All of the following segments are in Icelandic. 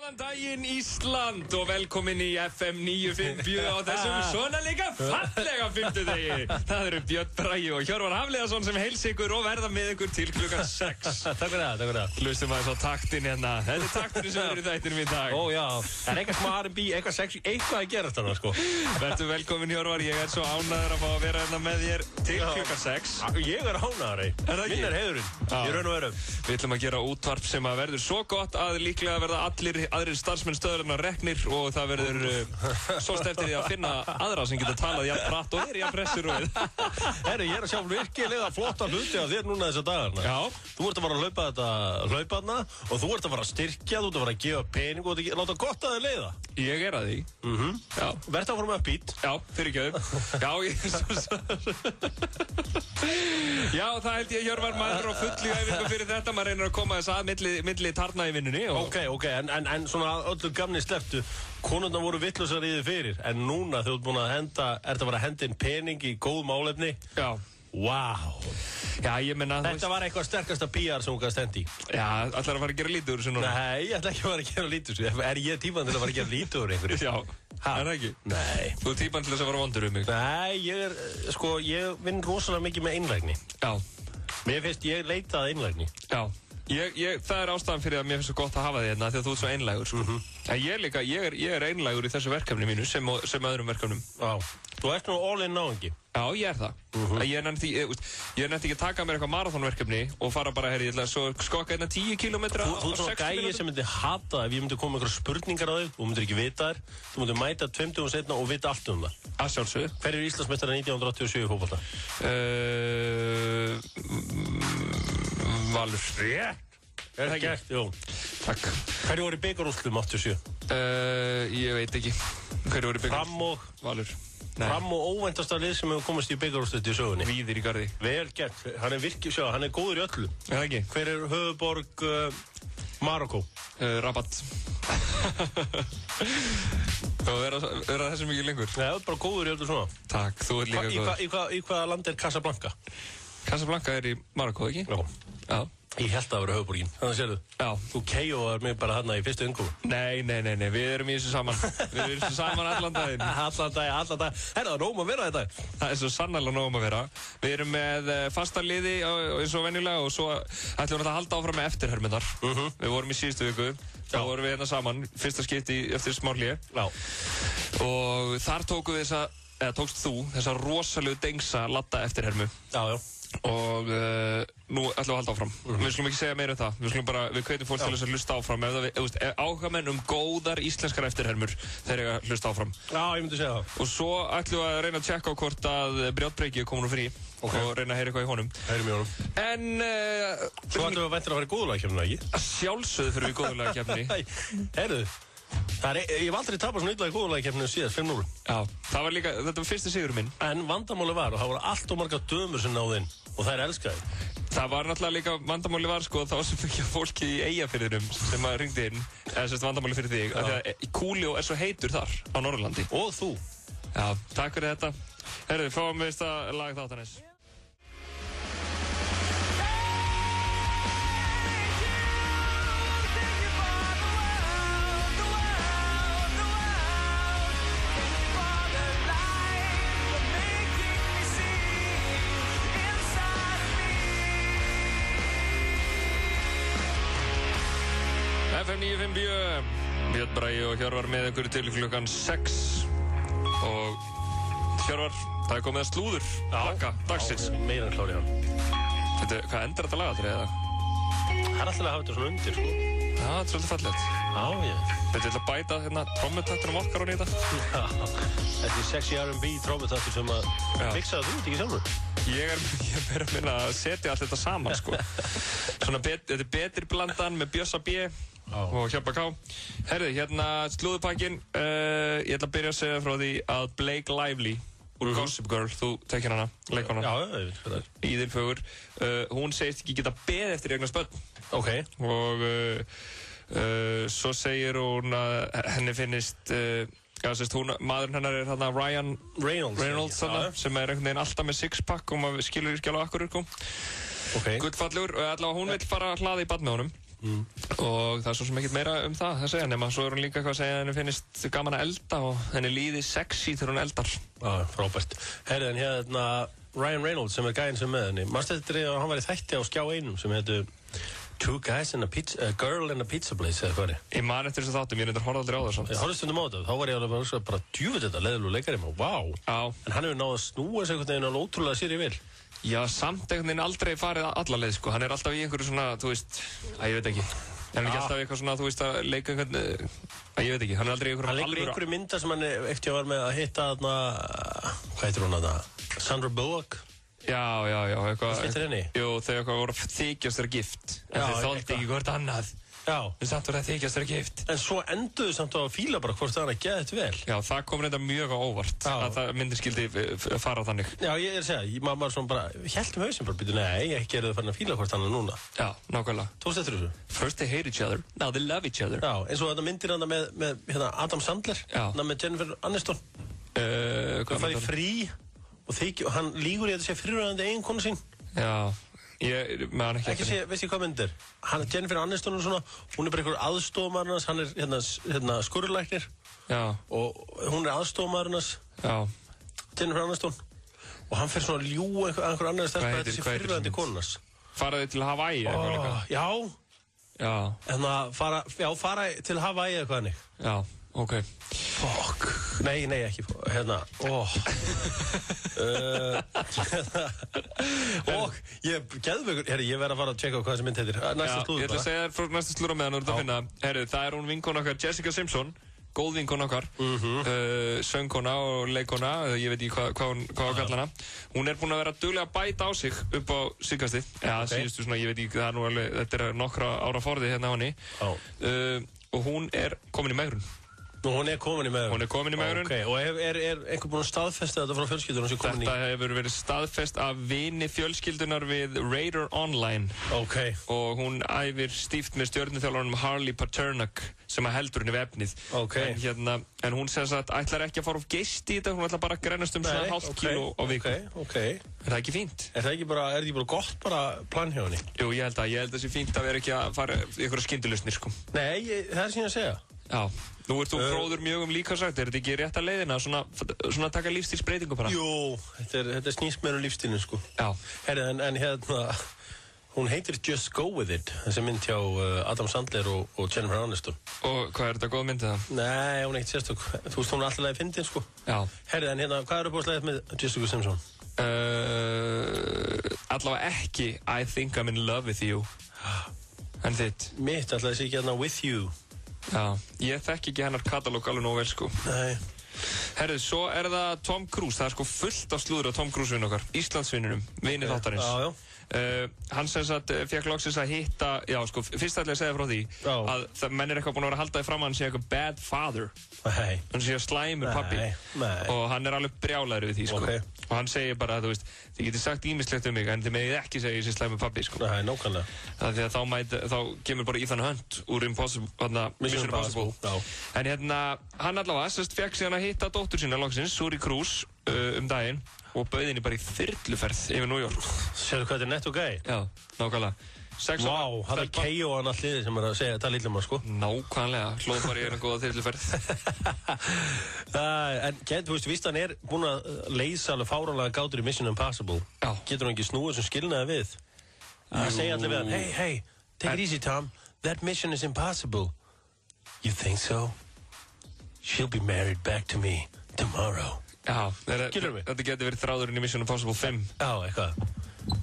Góðan daginn Ísland og velkomin í FM 957 á þessum svona líka fallega fimmtudegi. Það eru Björn Bragi og Hjörvar Hafliðason sem heilsa ykkur og verða með ykkur til klukkan 6. Takk fyrir það. Hlustum aðeins á taktin hérna. Þetta er taktin sem er í þættinum í dag. Ó já, það er eitthvað smá R&B, eitthvað sexy, eitthvað að gera þarna sko. Vertu velkomin Hjörvar, ég er svo ánægður að fá að vera hérna með þér til klukkan 6. Ég er ánægðari. Minn er heiðurinn. Ég raun og veru. Við ætlum að gera útvarp sem að verður svo gott að líklega verða allir aðrir starfsmenn stöðurinnar reknir og það verður svolst eftir því að finna aðra sem geta talað jafn hratt og jafn hressir og Herri, ég er að sjá virkilega flotta hluti af þér núna þessa dagarna. Já. Þú ert að fara að hlaupa þetta hlauparna og þú ert að fara að styrkja, þú ert að fara að gefa pening og láta gott að þér leiða. Ég er að því. Já. Vertu að fara með uppít. Já, fyrirgefðu. Já, Já, það held ég Hjörvar, maður á fullu æfingu fyrir þetta, maður reynir að koma þess að milli tarna í vinnunni og... Ok, en svona öllu gamni slepptu, konurnar voru vittlausar í þið fyrir, en núna þegar þú ert búin að ert að fara að henda inn pening í góð málefni. Já. Wow. Já, ég menna... Þetta var eitthvað sterkasta PR sem hún gæst hendi í. Já, ætlar að fara að gera lítið úr þessu núna? Nei, ég ætla ekki að fara að gera lítið úr þessu. Er ég típan til að fara að gera lítið úr einhverju? Já, er það ekki? Nei. Þú er típan til þess að fara vondur um mig? Nei, ég vinn rosalega mikið með einlægni. Já. Mér finnst ég leita að einlægni. Já. Það er ástæðan fyrir að mér finnst svo gott að hafa þig hérna því að þú ert svo einlægur sko. En ég er einlægur í þessu verkefni mínu sem öðrum verkefnum. Já. Þú ert nú all-in náðingi. Já, ég er það. Ég nefndi ekki að taka mér eitthvað marathonverkefni og fara bara ég ætla að skokka hérna 10 kilometra á 6 Þú ert svona gæi sem myndi hata ef ég myndi koma með einhverjar spurningar á þig og myndir ekki vita þær. Þú myndir mæta 20 dögum seinna og vita allt um það. Að sjálfsögðu. Hver er Íslandsmeistari 1987 í fótbolta? Valur. Rétt. Er það gert? Jú. Takk. Hverju voru í bikarúrslitum 87? Ég veit ekki. Hverju voru í bikarúrslitum? Fram og... Valur. Fram og óvæntasta lið sem hefur komist í bikarúrslit í sögunni. Víðir í garði. Vel gert. Hann er góður í öllu. Er það ekki? Hver er höfuðborg Marokko? Rabat. Þú verður þessu mikið lengur. Nei, það er bara góður í öllu svona. Takk, þú ert líka góður. Í hvaða land er Casablanca? Casablanca er í Marokko, ekki? Já. Ég held að það vera höfuðborgin, þannig að sérðu. Já. Þú KO-ar mig bara þarna í fyrstu umkomu. Nei, við erum í þessu saman. Við erum í þessu saman allan daginn. Allan dag. Það er nóg að vera þetta. Það er svo sannarlega nóg að vera. Við erum með fasta liði eins og venjulega og svo ætlum við að halda áfram með eftirhermyndar. Við vorum í síðustu viku. Þá vorum við hérna saman, fyrsta skipti eftir smá hlé. Já. Og þar tókst þú þessa rosalegu dengsa latta eftirhermu. Já. Og nú ætlum við að halda áfram. Við skulum ekki segja meira um það. Við hvetjum fólk til þess að hlusta áfram áhugamenn íslenskar eftirhermur þeir eiga að hlusta áfram. Já, ég myndi segja það. Og svo ætlum við að reyna að tjekka á hvort að Brjótbreki er komin úr frí og reyna að heyra eitthvað í honum. Heyrum í honum. En svo ætlum við að vænta að fara í góðulagakeppnina, ekki? Að sjálfsögðu fyrir við góðulagakeppni. Heyrðu, ég hef aldrei tapað svona illa í góðulagakeppninu síðast 5-0. Já, þetta var fyrsti sigurinn minn. En vandamáli var, og það voru allt og margar dömur sem náðu inn og þær elskaði. Það var náttúrulega líka vandamáli var það var svo mikið fólki í Eyjafirðinum sem að ringdi inn, eða vandamáli fyrir þig, af því að Kúljó er svo heitur þar á Norðurlandi. Og þú. Já, takk fyrir þetta. Herðu, fáum við þetta lag þáttanins. FM 957, Björn Bragi og Hjörvar með ykkur til klukkan 6 og Hjörvar, það er komið að slúður lagga dagsins. Já, meira en klári hann. Hvað endar þetta lagatrið eða? Það er alltaf að hafa þetta svona undir, sko. Já, þetta er svolítið fallegt. Já, ég. Þetta er að bæta trommutaktunum okkar og nýta. Já, þetta er sexy R&B trommutaktur sem að fiksaði þú, ekki sjálfur. Ég er meira að minna að setja allt þetta saman, sko. Þetta er betri blandan með Bjössa B. Og Hjálpa K. Herðu, hérna slúðupakkin. Ég ætla að byrja að segja frá því að Blake Lively úr Gossip Girl, þú tekir hana, leikona. Já, ég veit hvað það er. Íðin Fögur. Hún segist ekki geta beðið eftir eignast börn. Ok. Og svo segir hún að henni finnist maðurinn hennar er þarna Ryan Reynolds sem er einhvern veginn alltaf með sixpack og maður skilur ekki alveg akkur. Okay. Gullfallur og allavega hún vill fara að hlaða í bad með honum. og það er svo sem ekkert meira það að segja, nema svo hún líka eitthvað að segja að henni finnist gaman að elda og henni líði sexy þegar hún eldar. Frábært. Herri, en hérna Ryan Reynolds sem gæinn sem með henni, manstu eftir að hann var í þætti á Skjá 1 sem heitir Two Guys and a Girl in a Pizza Place eða hvað Ég man eftir þessu þáttum, ég reyndar horfði aldrei á það samt. Ég horfði stundum á þetta, þá var ég alveg bara djúvill þetta leðilegu leikari maður, vá. En hann hefur náð að snúa sig einhvern veginn alveg ótrúlega sér í vil. Já, samt einhvern veginn aldrei farið alla leið, sko. Hann er alltaf í einhverju svona, þú veist, ég veit ekki. Hann er ekki alltaf eitthvað svona, þú veist, að leika einhvern, ég veit ekki, hann er aldrei í einhverju alvöru. Hann leikur í einhverju mynda sem hann eftir var með að hitta þarna, hvað heitir hún þarna? Sandra Bullock. Já, eitthvað. Hvað hittir henni? Jú, þau eitthvað voru að þykjast þeirra gift. En þau þoldi ekki hvort annað. Já. En samt voru að þykjast þeirra gift. En svo enduðu samt á að fíla bara hvort það hann að geða þetta vel. Já, það kom reynda mjög á óvart. Að það myndi skildi fara á þannig. Já, ég er að segja, maður svona bara, hélt hausinn bara, býtu, nei, ég gerði það farin að fíla hvort hann núna. Já, nákvæmlega. Tókst eftir þessu? First they hate each other, now they love each other. Já, eins og þetta myndir hann með hérna, Adam Sandler, hann með Jennifer Aniston. Hann fær í frí og hann lígur í að þetta sé fyrirvæðandi eiginkonu sín. Já, ég meðan ekki eftir. Veist ég hvað myndir? Jennifer Aniston og svona, hún er bara einhver aðstofamaður hans, hann er hérna skurðlæknir. Já. Og hún er aðstofamaður hans. Já. Jennifer Aniston. Og hann fer svona að ljúga einhver annar stelpa að þetta sé fyrirvæðandi konunars. Faraði til Hawaii eitthvað líka? Já. En að fara til Hawaii eitthvað hannig. Já. Ok. Fuck. Nei, ekki. Hérna. Ég verð að fara að tjekka hvað þessi mynd heitir. Næsta slúður bara. Ég ætla að segja þér frá næsta slúður á meðan þú ert að finna. Herru, það er hún vinkona okkar Jessica Simpson. Góð vinkona okkar. Söngkona og leikona. Ég veit ekki hvað að kalla hana. Hún er búin að vera duglega að bæta á sig upp á síðkastið. Síðustu svona, ég veit ekki, það er nú alveg, þetta er nokkra ára forði hérna á henni. Og hún er komin í megrun. Hún er komin í megrun? Hún er komin í megrun. Ok, og er einhver búinn að staðfesta þetta frá fjölskyldunum sem komin í? Þetta hefur verið staðfest af vini fjölskyldunar við Radar Online. Ok. Og hún æfir stíft með stjörnuþjálfarnum Harley Paternak sem að heldur henni við efnið. Ok. En hún sem sagt ætlar ekki að fara of geist í þetta, hún ætlar bara að grennast svona hálft kíló á viku. Ok. Er það ekki fínt? Er það ekki bara gott bara plan hjá henni? Jú, ég held að það sé fínt að vera ekki að fara í einhverja skyndilausnir, sko. Nei, það er síðan að segja. Já, nú ert þú fróður mjög líkamsrækt, er þetta ekki rétt að leiðina, svona taka lífstílsbreytingu bara? Jú, þetta snýst meira lífstílinn, sko. Já. Herri, en hérna, hún heitir Just Go With It, þessi mynd hjá Adam Sandler og Jennifer Aniston. Og hvað er þetta góð myndið það? Nei, hún er eitt sérstök, þú veist, hún er alltaf leiði fyndin, sko. Já. Herri, en hérna, hvað er upp á slæðið með Jessica Simpson? Allavega ekki I Think I'm In Love With You. En þitt? Mitt, alltaf þessi ekki hérna With You. Já, ég þekki ekki hennar katalóg alveg nógu vel, sko. Nei. Herru, svo er það Tom Cruise, það er sko fullt af slúður á Tom Cruise vinn okkar, Íslandsvinnunum, vinið þáttarins. Já. Hann sem sagt fekk loksins að hitta, já sko, fyrst ætla ég að segja frá því að menn er eitthvað búin að vera að halda því fram að hann sé eitthvað bad father. Nei. Hann sé slæmur pappi. Nei. Og hann er alveg brjálæður við því, sko. Okay. Og hann segir bara, þú veist, þið getið sagt ýmislegt mig, en þið megið ekki segja ég sé slæmur pappi, sko. Nei, nákvæmlega. Það því að þá kemur bara Ethan Hunt úr Mission Impossible. En hérna, hann allavega, sérst, fekk síðan að hitta dóttur sína loksins, Suri Cruise, daginn. Og bauð henni bara í þyrluferð yfir New York. Sérðu hvað þetta er nett og gæi? Já, nákvæmlega. Vá, það er K.O. hann allt liðið sem er að segja þetta lítið maður, sko. Nákvæmlega, hlóð bara í eina góða þyrluferð. En þú veist, víst hann er búinn að leysa alveg fáránlega gátur í Mission Impossible. Já. Getur hann ekki snúið sem skilnaði við? Það segja allir við hann, hey, take it easy, Tom. That mission is impossible. You think so? She'll be married back to me tomorrow. Já, þetta getur verið þráðurinn í Mission Impossible 5. Já, eitthvað.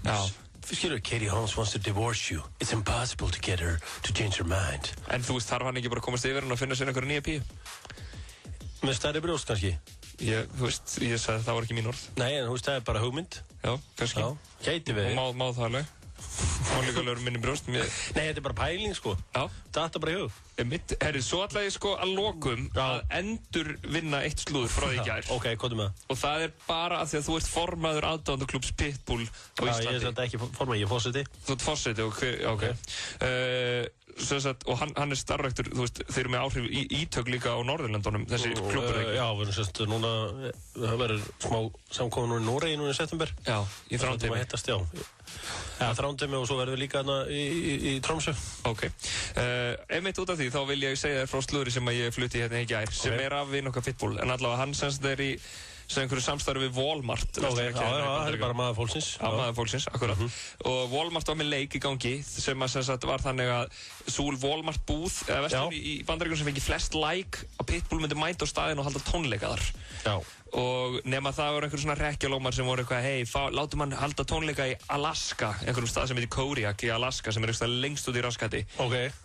Já. Skilur, Katie Holmes wants to divorce you. It's impossible to get her to change her mind. En þú veist, þarf hann ekki bara að komast yfir hann og finna sér einhverja nýja píu? Með stærri brjóst, kannski? Þú veist, ég sagði það var ekki mín orð. Nei, en þú veist, það er bara hugmynd. Já, kannski. Já, gæti við. Og má það alveg. Má líka alveg minni brjóst. Nei, þetta er bara pæling, sko. Já. Þetta bara í hug. Herri, svo ætla ég sko að lokum að endur vinna eitt slúður frá því í gær. Ok, hvað er með það? Og það er bara að því að þú ert formaður aðdáendaklúbbs Pitbull á Íslandi. Já, ég er svolítið ekki formaður, ég er fórseti. Þú ert fórseti, ok. Og hann er starfræktur, þú veist, þeir eru með áhrif í ítök líka á Norðurlöndunum, þessi klúbbur ekki. Já, við erum sérst núna, það verður smá samkomin núna í Noregi núna í september. Já, í Þrándheimi. Þrándheimi og svo verðum við líka þarna í Tromsø. Ok. Einmitt út af því, þá vil ég segja þér frá slúðri sem að ég flutti hérna í gær, sem af vinn okkar Pitbull, en allavega hann semst er í einhverju samstarfi við Walmart. Það er bara maður fólksins. Já, maður fólksins, akkurat. Og Walmart var með leik í gangi sem að var þannig að sú Walmart búð, eða vestur í Bandaríkjunum sem fengi flest like, að Pitbull myndi mæta á staðinn og halda tónleika þar. Já. Og nema það voru einhverjum svona rekkjalómar sem voru eitthvað, látum hann halda tónleika í Alaska, einhverjum stað sem heitir Kodiak í Alaska, sem eitthvað lengst út í raskati.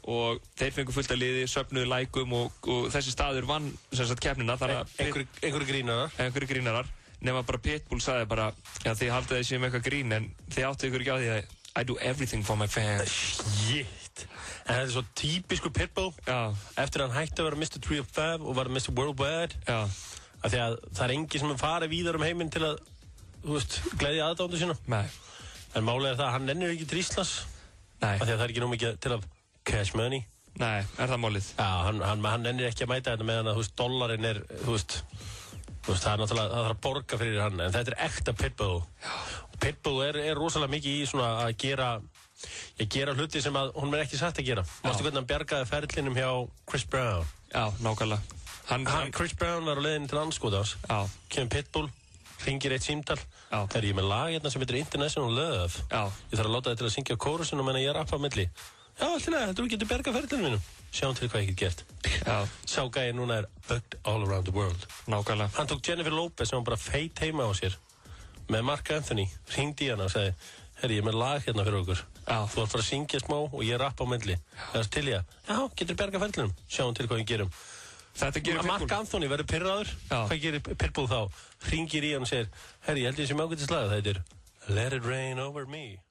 Og þeir fengu fullt af liði, söfnuðu lækum og þessi staður vann sem sagt keppnina. Einhverju grínarar. Nema bara Pitbull sagði bara, já þið haldið þessi eitthvað grín, en þið áttu ykkur ekki á því að I do everything for my fans. Shit. En þetta er svo típisku Pitbull. Já. Eftir að hann hætti að vera Mr. 305 og var Mr. Worldwide. Já. Af því að það er engi sem farið víðar heiminn til að, þú veist, gleðja aðdándu sína. Nei. En málið það að hann nennir ekki til Íslands. Nei. Af því að það er ekki nú mikið til að cash money. Nei, er það málið? Já, hann nennir ekki að mæta þetta meðan að, dollarinn er, þú veist, það er náttúrulega, það þarf að borga fyrir hann, en þetta er ekta Pitbull. Já. Og Pitbull er rosalega mikið í svona að gera hluti sem að hún er ekki satt að gera. Mástu hvernig hann bjargaði ferlinum hjá Chris Brown? Já, nákvæmlega. Chris Brown var á leiðinni til Andskotans. Kemur Pitbull, hringir eitt símtal. Er ég með lag hérna sem heitir International Love. Ég þarf að láta þið til að syngja kórusinn og menna ég rappa á milli. Já, alltaf neða, þú getur bergað ferlinu mínum. Sjáum til hvað ég get gert. Sá gæði núna booked all around the world. Nákvæmlega. Hann tók Jennifer Lopez sem var bara feit heima á sér með Mark Anthony, hringdi í hana og sagði, herri, ég er með lag hérna fyrir okkur. Þú ert bara að syngja smá og ég rappa á milli. Það er til ég. Já, getur bergað ferlinum. Sjáum til hvað ég gerum. Mark Anthony verður pirraður. Hvað gerir Pitbull þá? Hringir í hann og segir, herri, ég held ég sem ágættis lag. Það heitir Let It Rain Over Me.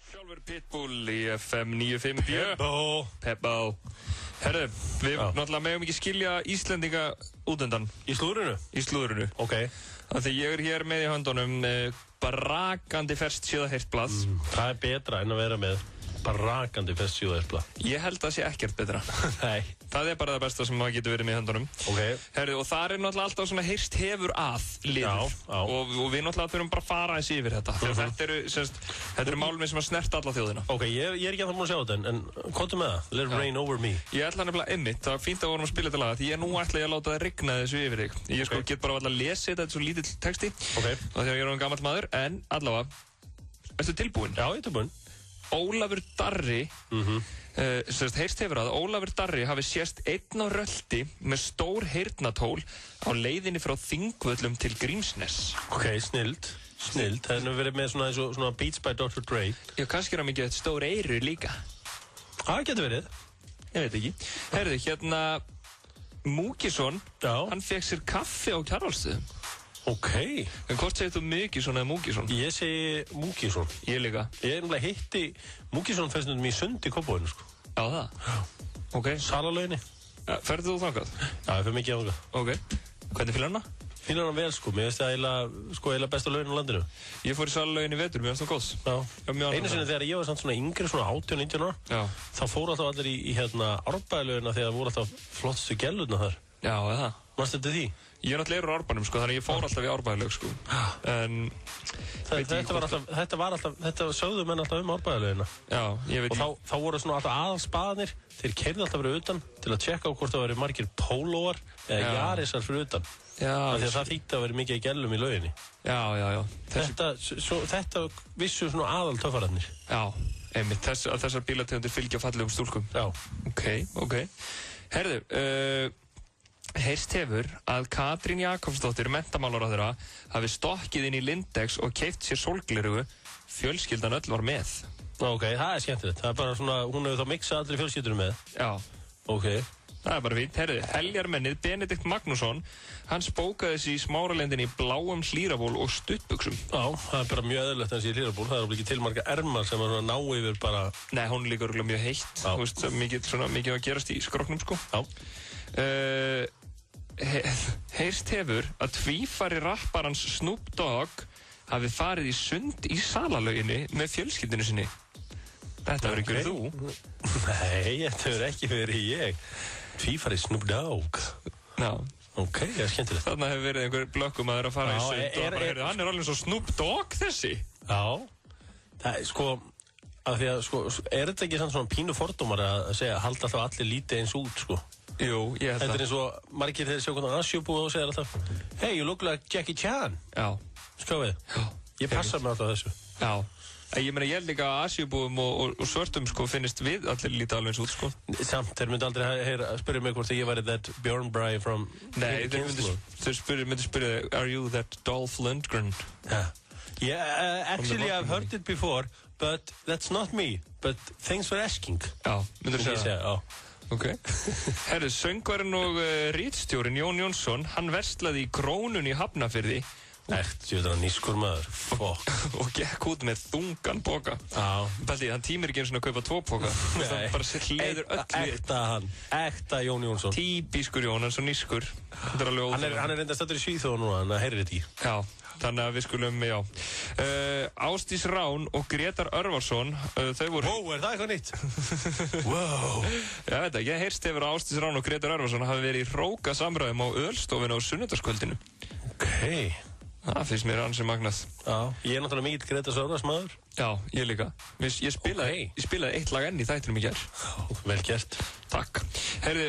Sjálfur Pitbull í FM 957. Pitbull. Herru, við náttúrulega megum ekki skilja Íslendinga út undan. Í slúðrinu? Í slúðrinu. Ok. Þannig ég er hér með í höndunum brakandi ferskt síðaheyrt blað. Það er betra en að vera með brakandi ferskt síðaheyrt blað. Ég held að það sé ekkert betra. Nei. Það er bara það besta sem maður getur verið með í höndunum. Ok. Herru, og það er náttúrulega alltaf svona heyrst hefur að liður. Já. Og við náttúrulega þurfum bara að fara eins yfir þetta. Þetta eru málum sem að snerta alla þjóðina. Ok, ég er ekki að það múin að sjá þetta, en komdu með það. Let it rain over me. Ég ætla nefnilega einmitt, það var fínt að við vorum að spila þetta laga, því nú ætla ég að láta það rigna þessu yfir þig. Ég get bara að lesa þetta svo lítill texti. Ok. Og því að ég er orðinn gamall maður, en allavega, ertu tilbúinn? Já, ég er tilbúinn. Ólafur Darri, heyrst hefur að Ólafur Darri hafi sést einn á rölti með stór heyrnatól á leiðinni frá Þingvöllum til Grímsnes. Ok, snild. Það hefur verið með svona Beats by Dr. Dre. Já, kannski er hann mikið stór eyru líka. Það getur verið. Ég veit ekki. Herðu, hérna Múkisson, hann fekk sér kaffi á Kjarvalsstöðum. Ok. En hvort segir þú Múkisson eða Múkisson? Ég segi Múkisson. Ég líka. Ég nefnilega hitti Múkisson festnum í Sundi Kópavoginum, sko. Já, það? Já. Ok. Salalauginni. Ferðu þú þangað? Já, ég fer mikið þangað. Ok. Hvernig fílar hana? Fílar hana vel, sko. Mér finnst það eiginlega besta laugin á landinu. Ég fór í Salalauginni í vetur, mér finnst það góðs. Já. Einu sinni þegar ég var svona yngri, svona 18-19 ára, þá fóru alltaf allir í Árbæjarlaugina þegar voru alltaf flottstu gellurna þar. Já, eða? Manstu þetta því? Ég er náttúrulega úr Árbænum, sko, þannig ég fór alltaf í Árbæjarlaug, sko. En þetta sögðu menn alltaf Árbæjarlaugina. Já, ég veit. Og þá voru svona alltaf aðalspaðarnir, þeir keyrðu alltaf fyrir utan til að tjekka á hvort það væri margir pólóar eða jarisar fyrir utan. Já. Því að það þýtti að vera mikið gellum í lauginni. Já. Þetta vissu svona aðaltöffararnir. Já, einmitt, þessar bílategundir fylgja fallegum stúlkum. Já. Ok. Herðu, heyrst hefur að Katrín Jakobsdóttir, menntamálaráðherra, hafi stokkið inn í Lindex og keypt sér sólglerugu. Fjölskyldan öll var með. Ok, það er skemmtilegt. Það er bara svona, hún hefur þá mixað allir fjölskyldunum með. Já. Ok. Það er bara fínt. Herðu, heljarmennið Benedikt Magnússon, hann spókaði sig í Smáralindinni í bláum hlíraból og stuttbuxum. Já, það er bara mjög eðlilegt hans í hlíraból. Það er ekki til marga ermar sem að ná yfir bara... Nei, hún er líka örugglega mjög heitt. Þú veist, mikið að gerast í skroknum, sko. Já. Heyrst hefur að tvífari rapparans Snoop Dogg hafi farið í sund í Salalauginni með fjölskyldinu sinni. Þetta verður ekki þú. Nei, þetta verður ekki verið ég. Tvífari Snoop Dogg. Já, Ok, það skemmtilegt. Þarna hefur verið einhver blökkumaður að fara í sund og bara, hann alveg svo Snoop Dogg þessi. Já, það er sko, af því að sko, þetta ekki svona pínu fordómar að segja, halda alltaf allir lítið eins út, sko? Jú, ég held það. Þetta er eins og margir þegar sjá hvernig Asjubúið og segja alltaf, hey, you look like Jackie Chan. Já. Skjáfið. Já. Ég passa mig alltaf þessu. Já. Ég meina, ég líka að Asjubúum og svörtum, sko, finnst við allir lítið alveg eins út, sko. Samt, þeir myndi aldrei spyrja mig hvort ég væri that Björn Bræ from... Nei, þeir myndi spyrja, are you that Dolph Lundgren? Yeah, actually I've heard it before, but that's not me. But thanks for asking. Já, myndur þú segja það? Já. Ok. Herru, söngvarinn og ritstjórinn Jón Jónsson, hann verslaði í Krónunni í Hafnarfirði. Ég veit nýskur maður. Og gekk út með þungan poka. Já. Baldi, hann tímir ekki eins og að kaupa 2 poka. Það bara hliður öll við. Ekta Jón Jónsson. Típiskur Jón, hann er svo nýskur. Hann er reynda stættur í Svíþjóð núna, hann heyrir þetta í. Já. Þannig að við skulum, já. Ásdís Rán og Grétar Örvarsson, þau voru... Wow, er það eitthvað nýtt? Wow. Ég veit ekki, ég heyrst yfir að Ásdís Rán og Grétar Örvarsson hafi verið í hróka samræðum á Ölstofinu á sunnudagskvöldinu. Ok. Það finnst mér ansið magnað. Já, ég er náttúrulega mikill Grétar Örvarsmaður. Já, ég líka. Ég spilaði eitt lag enn í þættinum í gær. Vel gert. Takk. Herðu,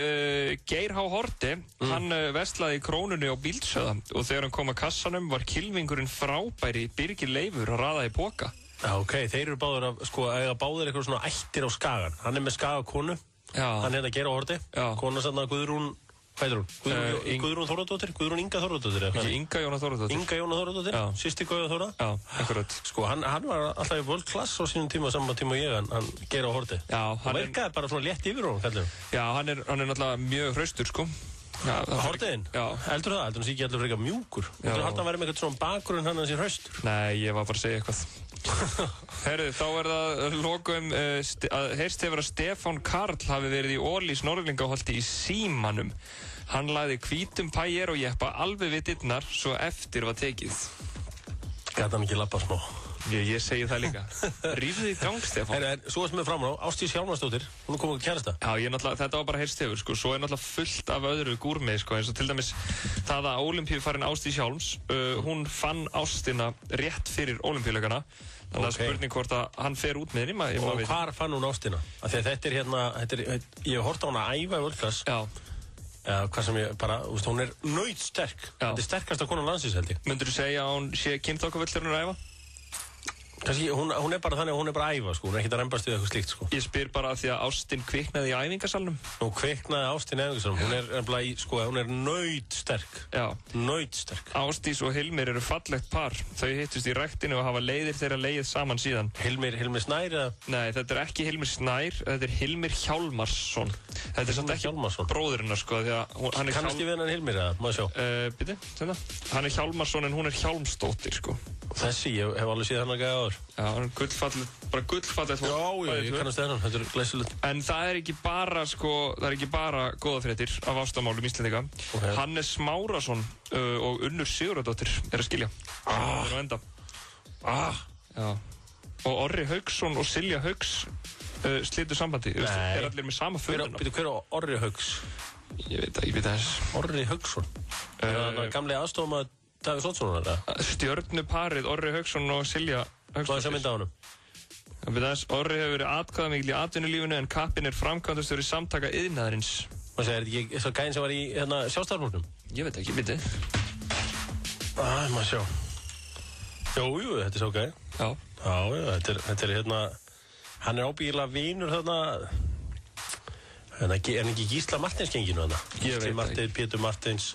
Geir H. Horti, hann verslaði í Krónunni á Bíldsöða og þegar hann kom að kassanum var kylfingurinn frábæri Birgir Leifur að raða í poka. Já, ok, þeir eru báðir að, sko, eiga báðir eitthvað svona ættir á Skagan. Hann er með Skagakonu. Já. Hann er Geir H. Horti. Já. Kona sann að Guðrún... Hvað heitir hún? Guðrún Þórðardóttir? Guðrún Inga Þórðardóttir? Ekki Inga Jóna Þórðardóttir. Inga Jóna Þórðardóttir? Já. Sýsti Guða Þóra? Já, akkurat. Sko, hann var alltaf í world class á sínum tíma, saman tíma og ég, hann Geir H. Horti. Já, hann er... Og verkaði bara svona létt yfir hún, kallum. Já, hann er náttúrulega mjög hraustur, sko. Hortiðinn? Já. Heldur það? Heldur hann sé ekki allur frekar mjúkur? Heldur hann að vera með eitthvað svona bakgrunn hann sé hraustur? Nei, ég var bara að segja eitthvað. Herru, þá það lokum heyrst hefur að Stefán Karl hafi verið í Ólís Norðlingaholti í Símanum. Hann lagði hvítum pæjar og jeppa alveg við dyrnar svo eftir var tekið. Gæti hann ekki labba smá? Ég segi það líka. Rífðu í gang, Stefán. Herru, svo sem við fram á, Ásdís Hjálmarsdóttir, hún kom að kærasta. Já, þetta var bara heyrst hefur, sko. Svo er náttúrulega fullt af öðru gúrmið, sko. Eins og til dæmis það að ólympíufarin Ásdís Hjálms, hún fann ástina rétt fyrir ólympíuleikana. Þannig að spurning hvort að hann fer út með henni. Og hvar fann hún ástina? Þetta er hérna, ég hef hort á hana að æfa í völdklass. Já. Hvað sem ég bara, hún er nautsterk. Þetta er sterkasta konan landsins, held ég. Myndirðu segja að hún sé kynþokkavöllurinn að æfa? Kanski, hún er bara þannig að hún er bara að æfa, sko. Hún er ekkert að rembast við eitthvað slíkt, sko. Ég spyr bara að því að ástin kviknaði í æfingasalnum. Nú kviknaði ástin í æfingasalnum. Hún er nefnilega í, sko, hún er nautsterk. Já. Nautsterk. Ásdís og Hilmir eru fallegt par. Þau hittust í ræktinu og hafa leiðir þeirra leið saman síðan. Hilmir Snær eða? Nei, þetta er ekki Hilmir Snær, þetta er Hilmir Hjálmarsson. Þetta er samt ekki bróðurinnar, sko, því að hann er kannast ég við hann Hilmir eða? Má sjá. Bíddu, hann er Hjálmarsson en hún er Hjálmsdóttir, sko. Þessi, ég hef alveg séð hann að gæða áður. Já, hann er gullfallegt. Já, ég kannast þennan, þetta er glæsilegt. En það er ekki bara, sko, góða fréttir af ástamálum Íslendinga. Okay. Hannes Smárasson og Unnur Sigurðardóttir er að skilja. Það er á enda. Já. Og Orri Hauksson og Silja Hauks slitu sambandi. Er allir með sama föðuna. Hver er Orri Hauks? Ég veit það. Orri Hauksson? Er það gamli aðstofamaður Davíð Oddsson, eða? Stjörnuparið Orri Hauksson og Silja Hauksson. Hvað er það mynda á honum? Orri hefur verið atkvæðamikil í atvinnulífinu en kappinn er framkvæmdastjóri Samtaka iðnaðarins. Hvað segir, er þetta ekki svo gæinn sem var í Sjálfstæðisflokknum? Ég veit ekki, viti. Maður sjá. Jú, þetta er svo gæinn. Já, þetta er hérna, hann er ábyggilega vinur þarna, en ekki Gísla Martins genginu þarna? Gísli Martins, Pétur Martins.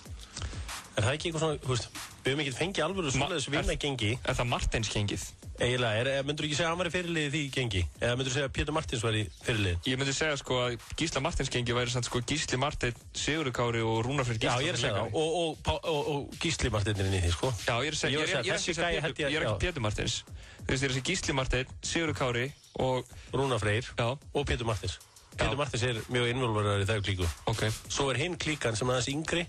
Er það ekki eitthvað svona, þú veist, við höfum ekki fengið alvöru svoleiðis vinnagengi. Er það Martins gengið? Eiginlega, myndur þú ekki segja að hann var í fyrirliði því gengi? Eða myndur þú segja að Pétur Martins var í fyrirliði? Ég myndi segja sko að Gísla Martins gengi væri samt sko Gísli Martin, Sigurður Kári og Rúnar Freyr Gíslason. Já, ég er að segja það. Og Gísli Martin er inn í því, sko. Já, ég er ekki Pétur Martins. Þú veist, ég er að segja Gísli Martin, Sigurður Kári og Rúnar Freyr og Pétur Martins. Pétur Martins er mjög involveraður í þeirra klíku. Okay. Svo er hinn klíkan sem aðeins yngri.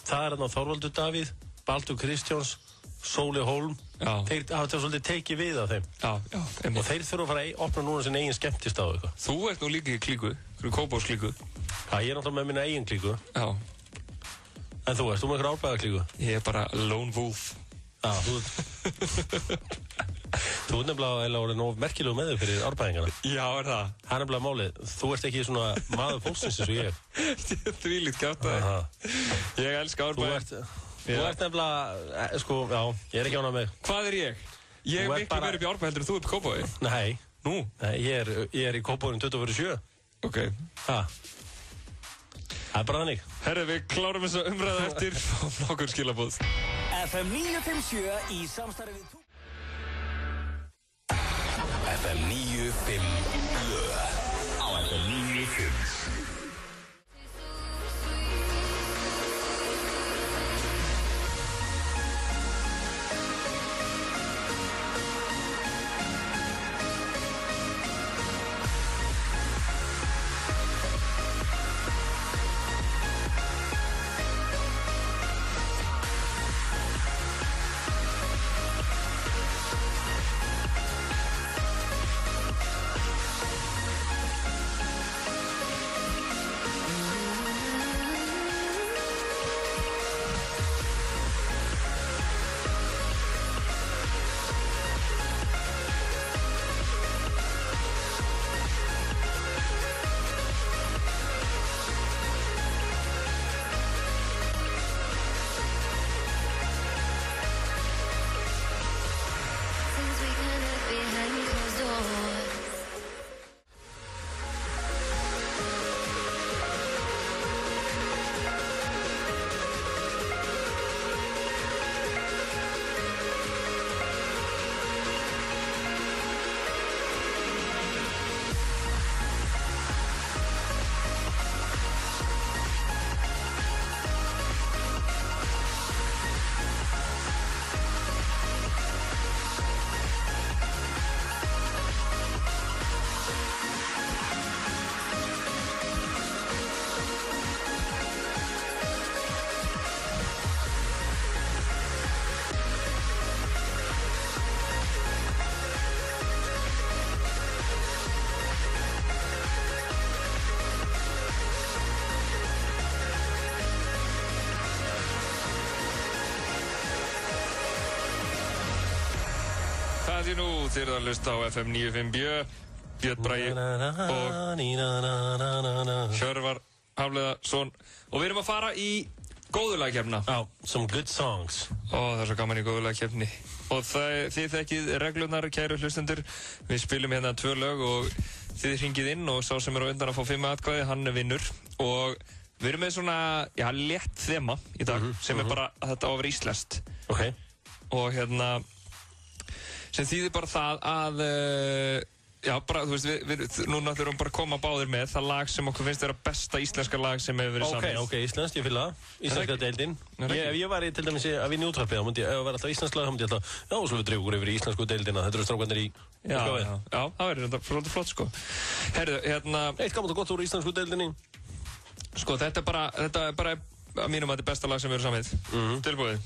Það er Þorvaldur Davíð, Baldur Kristjáns, Sóli Hólm. Þeir hafa svolítið tekið við af þeim. Og þeir þurfa að fara að opna núna sin eigin skemmtistáð eitthvað. Þú ert nú líka í klíku, þú er Kópavóks klíku. Já, ég er náttúrulega með minna eigin klíku. Já. En þú með einhver árbæðaklíku? Ég bara lone wolf. Já, þú nefnilega orðin of merkilegu með þau fyrir árbæðingarna. Já, það? Það nefnilega málið. Þú ert ekki svona maður fólksins eins og ég. Þvílíkt kjátaði. Ég elska árbæðing. Þú ert nefnilega, sko, já, ég ekki ánað með. Hvað ég? Ég miklu meira upp í árbæð heldur en þú upp í Kópavogi. Nei. Nú? Nei, ég í Kópavoginum 24/7. Ok. Það bara þannig. Herri, við klárum þessa umræða eftir og nokkur skilaboð. FM 957 í samstarfi við FM 957 á FM 957. Nú, þið að hlusta á FM 957, Björn Bragi og Hjörvar Hafliðason og við erum að fara í góðulagkeppnina. Já, some good songs. Það er svo gaman í góðulagkeppni og þið þekkið reglurnar, kæru hlustendur. Við spilum hérna 2 lög og þið hringið inn og sá sem er á undan að fá 5 atkvæði, hann vinnur og við erum með svona, létt þema í dag sem er bara að þetta á að vera íslenskt. Ok. Og hérna sem þýðir bara það að bara, þú veist, núna ætlum við bara að koma báðir með það lag sem okkur finnst vera besta íslenska lag sem hefur verið samið. Ok, íslenskt, ég fylgða það. Íslenska deildin. Ef ég var til dæmis að vinna í útvarpið, þá myndi ég, ef það var alltaf íslensk lag, þá myndi ég alltaf, já, svo við dreifum okkur yfir í íslensku deildina, þetta eru strákarnir í Já, það verður þetta svolítið flott, sko. Herðu, hérna eitt gammalt og gott úr íslensku deildinni. Sko, þetta er bara að mínum að þetta er besta lag sem hefur samið. Tilbúið.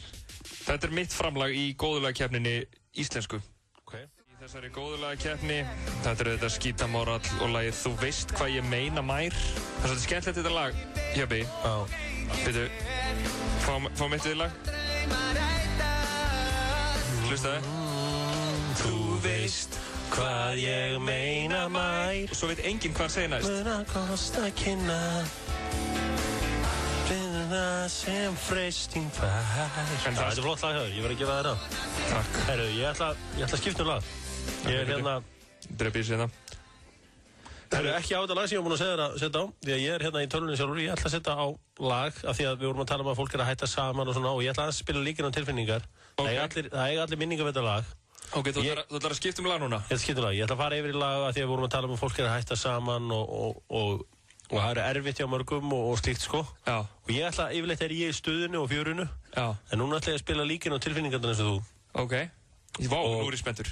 Þetta er mitt framlag í góðulagkeppninni íslensku. Í þessari góðulagkeppni, þetta er þetta Skítamórall og lagið Þú veist hvað ég meina mær. Það er svolítið skemmtilegt þetta lag, Hjöbbi. Býtu, fá mitt við lag. Hlustaðu. Þú veist hvað ég meina mær. Og svo veit enginn hvað segir næst. Mun að kosta kynna finna sem freysting fær. Þetta er flott lag höfður, ég verð að gefa þér það. Takk. Herru, ég ætla að skipta lag. Ég er hérna Dreipið hérna. Herru, ekki á þetta lag sem ég var búinn að segja þér að setja á. Því að ég er hérna í tölvunni sjálfur. Ég ætla að setja á lag af því að við vorum að tala um að fólk er að hætta saman og svona. Og ég ætla að spila líkinn á tilfinningar. Það eiga allir minningar við þetta lag. Ok, þú ætlar að skipta lag núna? Ég ætla að skipta lag. Ég ætla að fara yfir í lag af því að við vorum að tala um að fólk er að hætta saman og það er erfitt hjá mörgum og slíkt, sko. Já. Og ég ætla, yfirleitt er ég í stuðinu og fjörunu. Já. En núna ætla ég að spila líkinn á tilfinningarna eins og þú. Ok. Vá, nú er ég spenntur.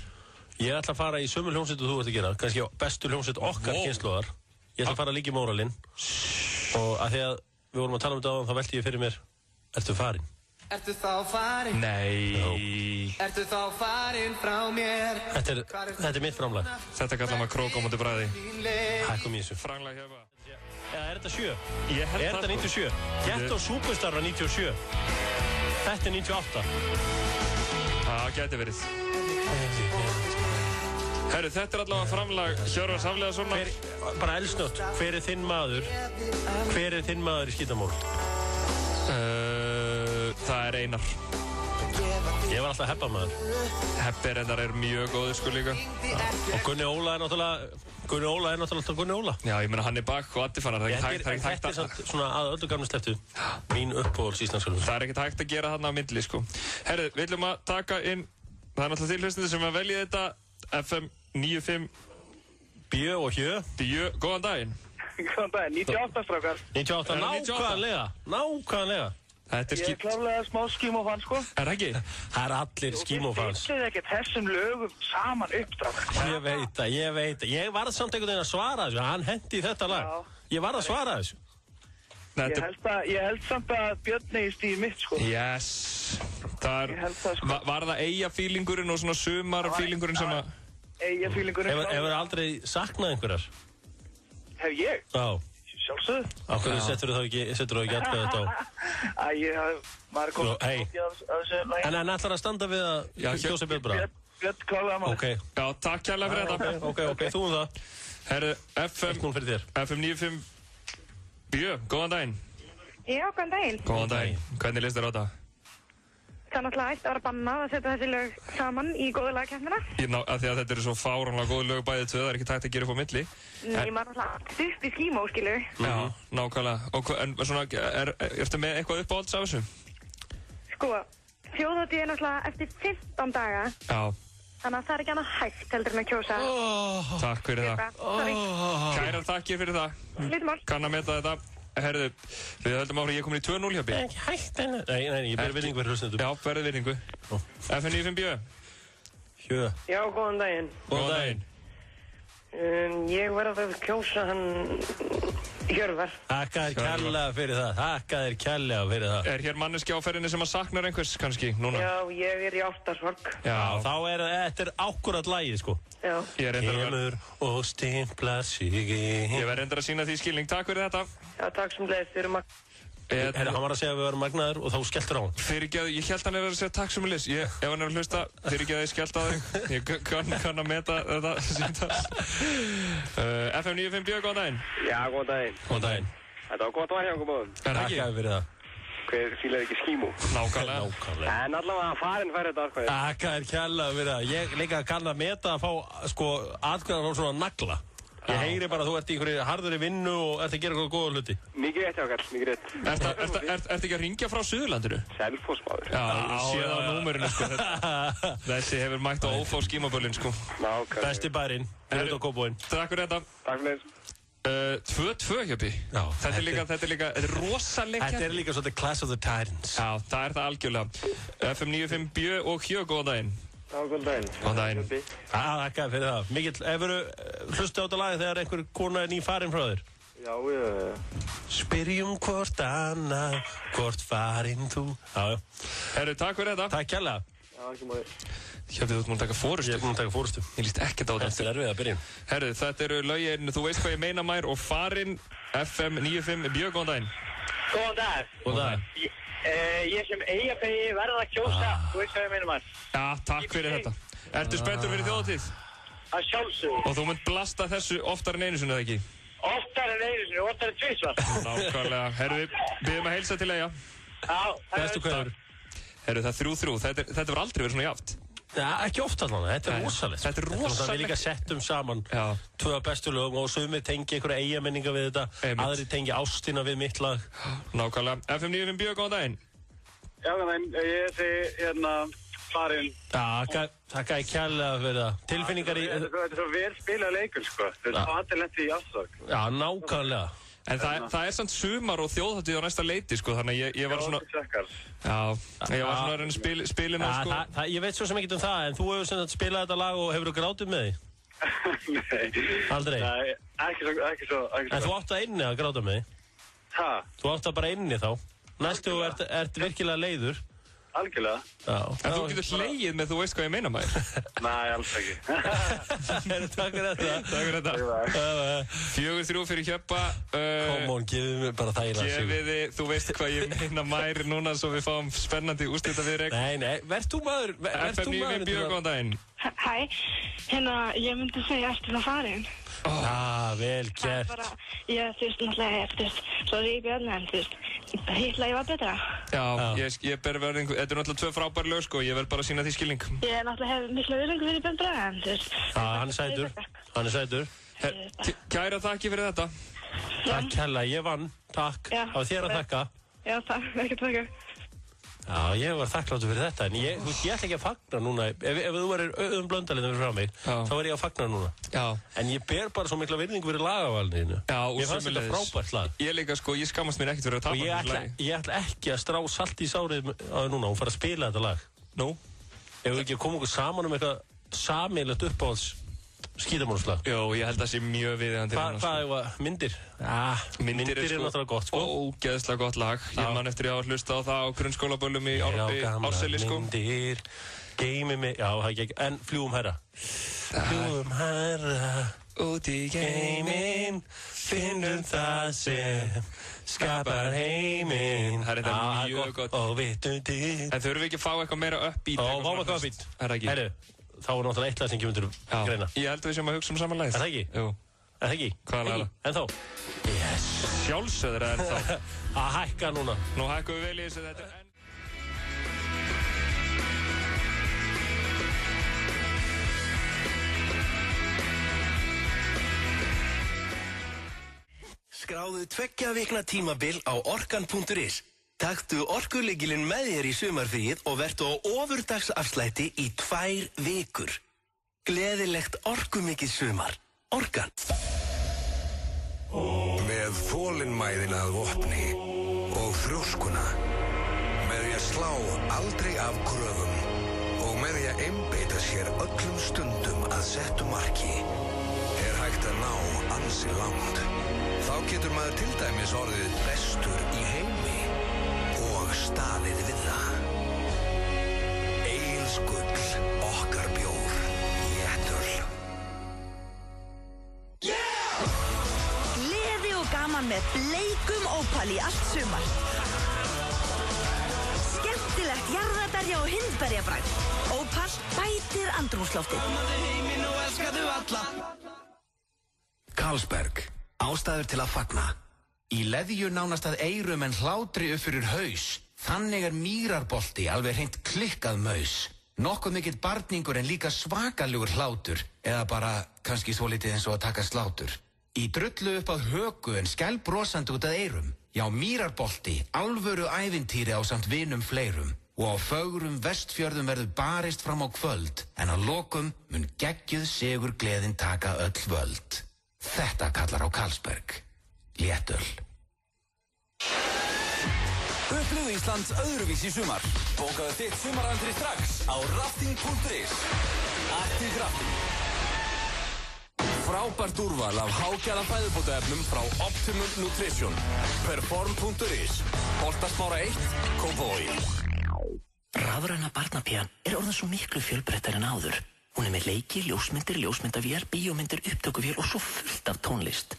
Ég ætla að fara í sömu hljómsveit og þú ert að gera. Kannski bestu hljómsveit okkar kynslóðar. Ég ætla að fara líka í móralinn. Og að því að við vorum að tala um þetta áðan, þá velti ég fyrir mér, ertu farin? Ertu þá farin? Nei. Ertu þá farin frá mér? Þetta er mitt framlag. Þetta kallar maður krók á móti bræði. Hækkum í þessu. Framlag hérna. Eða er þetta 7? Ég held Er þetta 97? Ghetto Superstar var 97. Þetta er 98. Það gæti verið. Herru, þetta er allavega framlag Hjörvars Hafliðasonar. Bara eldsnögt, hver er þinn maður? Hver er þinn maður í skítamól? Það er Einar. Ég var alltaf heppamaður. Heppi reyndar er mjög góður sko líka. Og Gunni Óla er náttúrulega Gunni Óla. Já, ég meina hann er bak og addifannar. Þetta er samt svona að öllu gamlu slepptu mín uppbóðs íslensku. Það er ekkert hægt að gera þarna á milli sko. Herru, við ætlum að taka inn, það er náttúrulega tilhustandi sem að velja þetta FM 95 Bjö og Hjö. Bjö, góðan daginn. Góðan daginn, 98 strákar. 98, nákvæmlega. Þetta er Ég er klárlega smá skímófann, sko. Er það ekki? Það er allir skímófans. Þið ekkert þessum lögum saman upp, strákar. Ég veit það. Ég varð samt einhvern veginn að svara þessu. Hann hendi í þetta lag. Ég varð að svara þessu. Ég held samt að Björn eigist í mitt, sko. Yes. Ég held það, sko. Var það eiga-fílingurinn og svona sumar-fílingurinn sem að... Eiga-fílingurinn. Hefur aldrei saknað einhverjar? Hef ég? Já. Sjálfsögðu. Á hverju setur þú ekki alltaf þetta á? Maður er komið hey. á þessu lagi. En hann ætlar að standa við að kjósa Björn Braga? Björn klárlega maður. Ok. Já, takk kærlega fyrir þetta. Ok, þú það. Herru, FM 95 Bjö, góðan daginn. Já, góðan daginn. Góðan daginn. Hvernig list þér á þetta? Það er náttúrulega ætti að vera bannað að setja þessi lög saman í góðu lagkeppnina. Af því að þetta eru svo fáránlega góð lög bæðið tvö, það er ekki tægt að gera upp á milli. Nei, maður er náttúrulega stutt í skímó, skilu. Já, nákvæmlega. En svona, ertu með eitthvað uppáhalds af þessu? Sko, þjóðhátíð er náttúrulega eftir 15 daga. Já. Þannig að það er ekki annað hægt heldur en að kjósa. Takk fyrir það. Kærar takkir fyrir það. Lítum ál. Kann að meta þetta. Herðu, við höldum áfram, ég er komin í 2-0 hjá Björn. Ekki hægt henni. Nei, ég ber virðingu fyrir hlustendum. Já, verðið virðingu. FM 95 Bjö. Hjö. Já, góðan daginn. Góðan daginn. Ég verð að kjósa hann Hjörvar. Þakka þér kærlega fyrir það. Er hér manneskja á ferðinni sem að saknar einhvers kannski núna? Já, ég er í ástarsorg. Já, þá þetta er ákkurat lagið, sko. Já. Kemur og stimplar sig inn. Ég verð reyndar að sína því skilning. Takk fyrir þetta. Já, takk sem leiðist, þið eru Hann var að segja að við varum magnaður og þá skelltur á hann. Fyrirgefðu, ég held hann að segja takk sem leys. Ef hann að hlusta, fyrirgefðu, ég skellt á þig. Ég kann að meta þetta símtal. FM 95 Björn, góðan daginn. Já, góðan daginn. Góðan daginn. Þetta var gott var hjá okkur báðum. Er það ekki? Takk fyrir það. Hver fílar ekki skímó? Nákvæmlega. En allavega farinn fær þetta aðkvæði. Takk kærlega fyrir það. Ég líka kann að meta að fá sko aðkvæðan á svona nagla. Ég heyri bara að þú ert í einhverju harðri vinnu og ert að gera eitthvað góða hluti. Mikið rétt hjá okkar, mikið rétt. Ertu ekki að ringja frá Suðurlandinu? Selfossmaður. Já, ég sé það á númerinu sko. Þessi hefur mætt á ófá skímaböllin sko. Nákvæmlega. Besti bærinn, fyrir á Kópavoginn. Takk fyrir þetta. Takk fyrir þess. 2-2 hjá Bí. Þetta er rosalega. Þetta er líka svolítið Clash of the Titans. Já, það er það algjörlega. FM 95 Bjö og Hjö, góðan daginn. Já, góðan daginn. Góðan daginn. Takk fyrir það. Mikill, hefurðu hlustið á þetta lagi þegar einhver kona er nýfarin frá þér? Já. Spyrjum hvort annað, hvort farin þú. Já. Herru, takk fyrir þetta. Takk kærlega. Já, ekki máli. Hjöfnir, þú ert múin að taka fórustu. Ég er múin að taka fórustu. Ég líst ekkert á þetta. Þetta er erfið að byrja. Herru, þetta eru lögin, þú veist hvað ég meina mær og farin FM 95 Bjö, góðan daginn. Góðan dag. Góðan dag. Ég sem eigafegi verða að kjósa, þú veist hvað ég meina maður. Já, takk fyrir þetta. Ertu spenntur fyrir þjóðatíð? Að sjálfsögðu. Og þú munt blasta þessu oftar en einu sinni, eða ekki? Oftar en einu sinni, oftar en tvisvar. Nákvæmlega. Herru, við byrjum að heilsa til eiga. Já, Bestu kveður. Herru, það er 3-3. Þetta var aldrei verið svona jaft. Já, ekki oft allan. Þetta er rosalegt. Þetta er rosalegt. Við líka settum saman tvö bestu lögum og sumir tengi einhverja eigamenninga við þetta. Aðri tengi ástina við mitt lag. Nákvæmlega. FM 95 Bjö, góðan daginn. Já, góðan daginn. Ég segi farinn. Já, takk kærlega fyrir það. Tilfinningar í... Þetta er svo vel spilað leikur, sko. Þetta er allir lent í ástarsorg. Já, nákvæmlega. En það er samt sumar og þjóðhátíð á næsta leiti, sko, þannig að ég var svona... Já, ég var svona að reyna að spilina, sko. Ég veit svo sem ekkert það, en þú hefur sem sagt spilað þetta lag og hefur þú grátið með því? Nei. Aldrei? Nei, ekki svo. En þú átt það inni að gráta með því? Hæ? Þú átt það bara inni þá. Næstu ert virkilega leiður. algjörlega. En þú getur hlegið með þú veist hvað ég meina maður. Nei, alls ekki. Takk fyrir þetta. Takk fyrir þetta. 4-3 fyrir Hjöppa. Come on, gefið mér bara þægilega sigur. Gefið þið, þú veist hvað ég meina maður núna svo við fáum spennandi úrslitaviðreik. Nei, verð þú maður. FM 957, góðan daginn. Hæ, ég myndi segja eftir að farin. Vel gert. Ég, náttúrulega, sorry Björn, en hitla ég var betra. Já, ég ber verðingu, þetta er náttúrulega 2 frábær lög sko, ég verð bara að sýna því skilning. Ég náttúrulega hef miklu virðingu fyrir Björn Braga, en hann er sætur. Kæra þakki fyrir þetta. Takk kærlega, ég vann, takk. Það var þér að þakka. Já, takk, ekki þakka. Já, ég var þakkláttur fyrir þetta, en ég ætla ekki að fagna núna. Ef þú varir Blöndalinn fyrir frá mig, þá var ég að fagna núna. Já. En ég ber bara svo mikla virðingu fyrir lagavalinu. Já, og mér fannst þetta frábært lag. Ég líka sko, ég skammast mér ekkert fyrir að tapa þessu lagi. Og ég ætla ekki að strá salt í sárið núna og fara að spila þetta lag. Nú? Ef við ekki komum okkur saman eitthvað sameiginlegt uppáhalds skítamónuslag. Jó, ég held að það sé mjög viðeigandi. Hvað var myndir? Myndir er náttúrulega gott, sko. Ógeðslega gott lag. Ég man eftir að hlusta á það á grunnskólaböllum í Árseli, sko. Myndir, geimi mig, já, það er ekki, en fljúum herra. Fljúum herra, út í geiminn, finnum það sem skapar heiminn. Það er þetta mjög gott. Og vitum til. En þurfum við ekki að fá eitthvað meira uppbeat? Fáum eitthvað uppbeat. Herru. Þá er náttúrulega eitt lag sem kemur til greina. Ég held að við séum að hugsa saman lagið. Það ekki? Jú. Það ekki? Hvaða lag? En þá? Yes. Sjálfsögður en þá. Að hækka núna. Nú hækkum við vel í þessu þetta. Skráðu 2 vikna tímabil á orkan.is. Taktu orkulykilinn með þér í sumarfríið og vertu á ofurdagsafslætti í 2 vikur. Gleðilegt orkumikið sumar. Orkan. Með þolinmæðina að vopni og þrjóskuna. Með því að slá aldrei af kröfum og með því að einbeita sér öllum stundum að settu marki er hægt að ná ansi langt. Þá getur maður til dæmis orðið bestur í heimi og staðið við það. Egils gull, okkar bjór, Léttöl. Gleði og gaman með bleikum Opal í allt sumar. Skemmtilegt jarðarberja og hindberjabragð. Opal bætir andrúmsloftið. Carlsberg, ástæður til að fagna. Í leðju nánast að eyrum en hlátri upp fyrir haus. Þannig er mýrarbolti alveg hreint klikkað maus. Nokkuð mikill barningur en líka svakalugur hlátur. Eða bara kannski svolítið eins og að taka slátur. Í drullu upp að höku en skælbrosandi út að eyrum. Já, mýrarbolti, alvöru ævintýri á samt vinum fleirum. Og á fögrum Vestfjörðum verður barist fram á kvöld. En að lokum mun geggjuð sigur gleðin taka öll völd. Þetta kallar á Carlsberg. Léttöl. Upplifðu Íslands öðruvísi í sumar. Bókaðu þitt sumarandri strax á rafting.is. Active Rafting. Frábært úrval af hágæða fæðubótaefnum frá Optimum Nutrition. Perform.is. Holtasmára 1, Kópavogi. Rafræna barnapían er orðin svo miklu fjölbreyttari en áður. Hún er með leiki, ljósmyndir, ljósmyndavél, bíómyndir, upptökuvél og svo fullt af tónlist.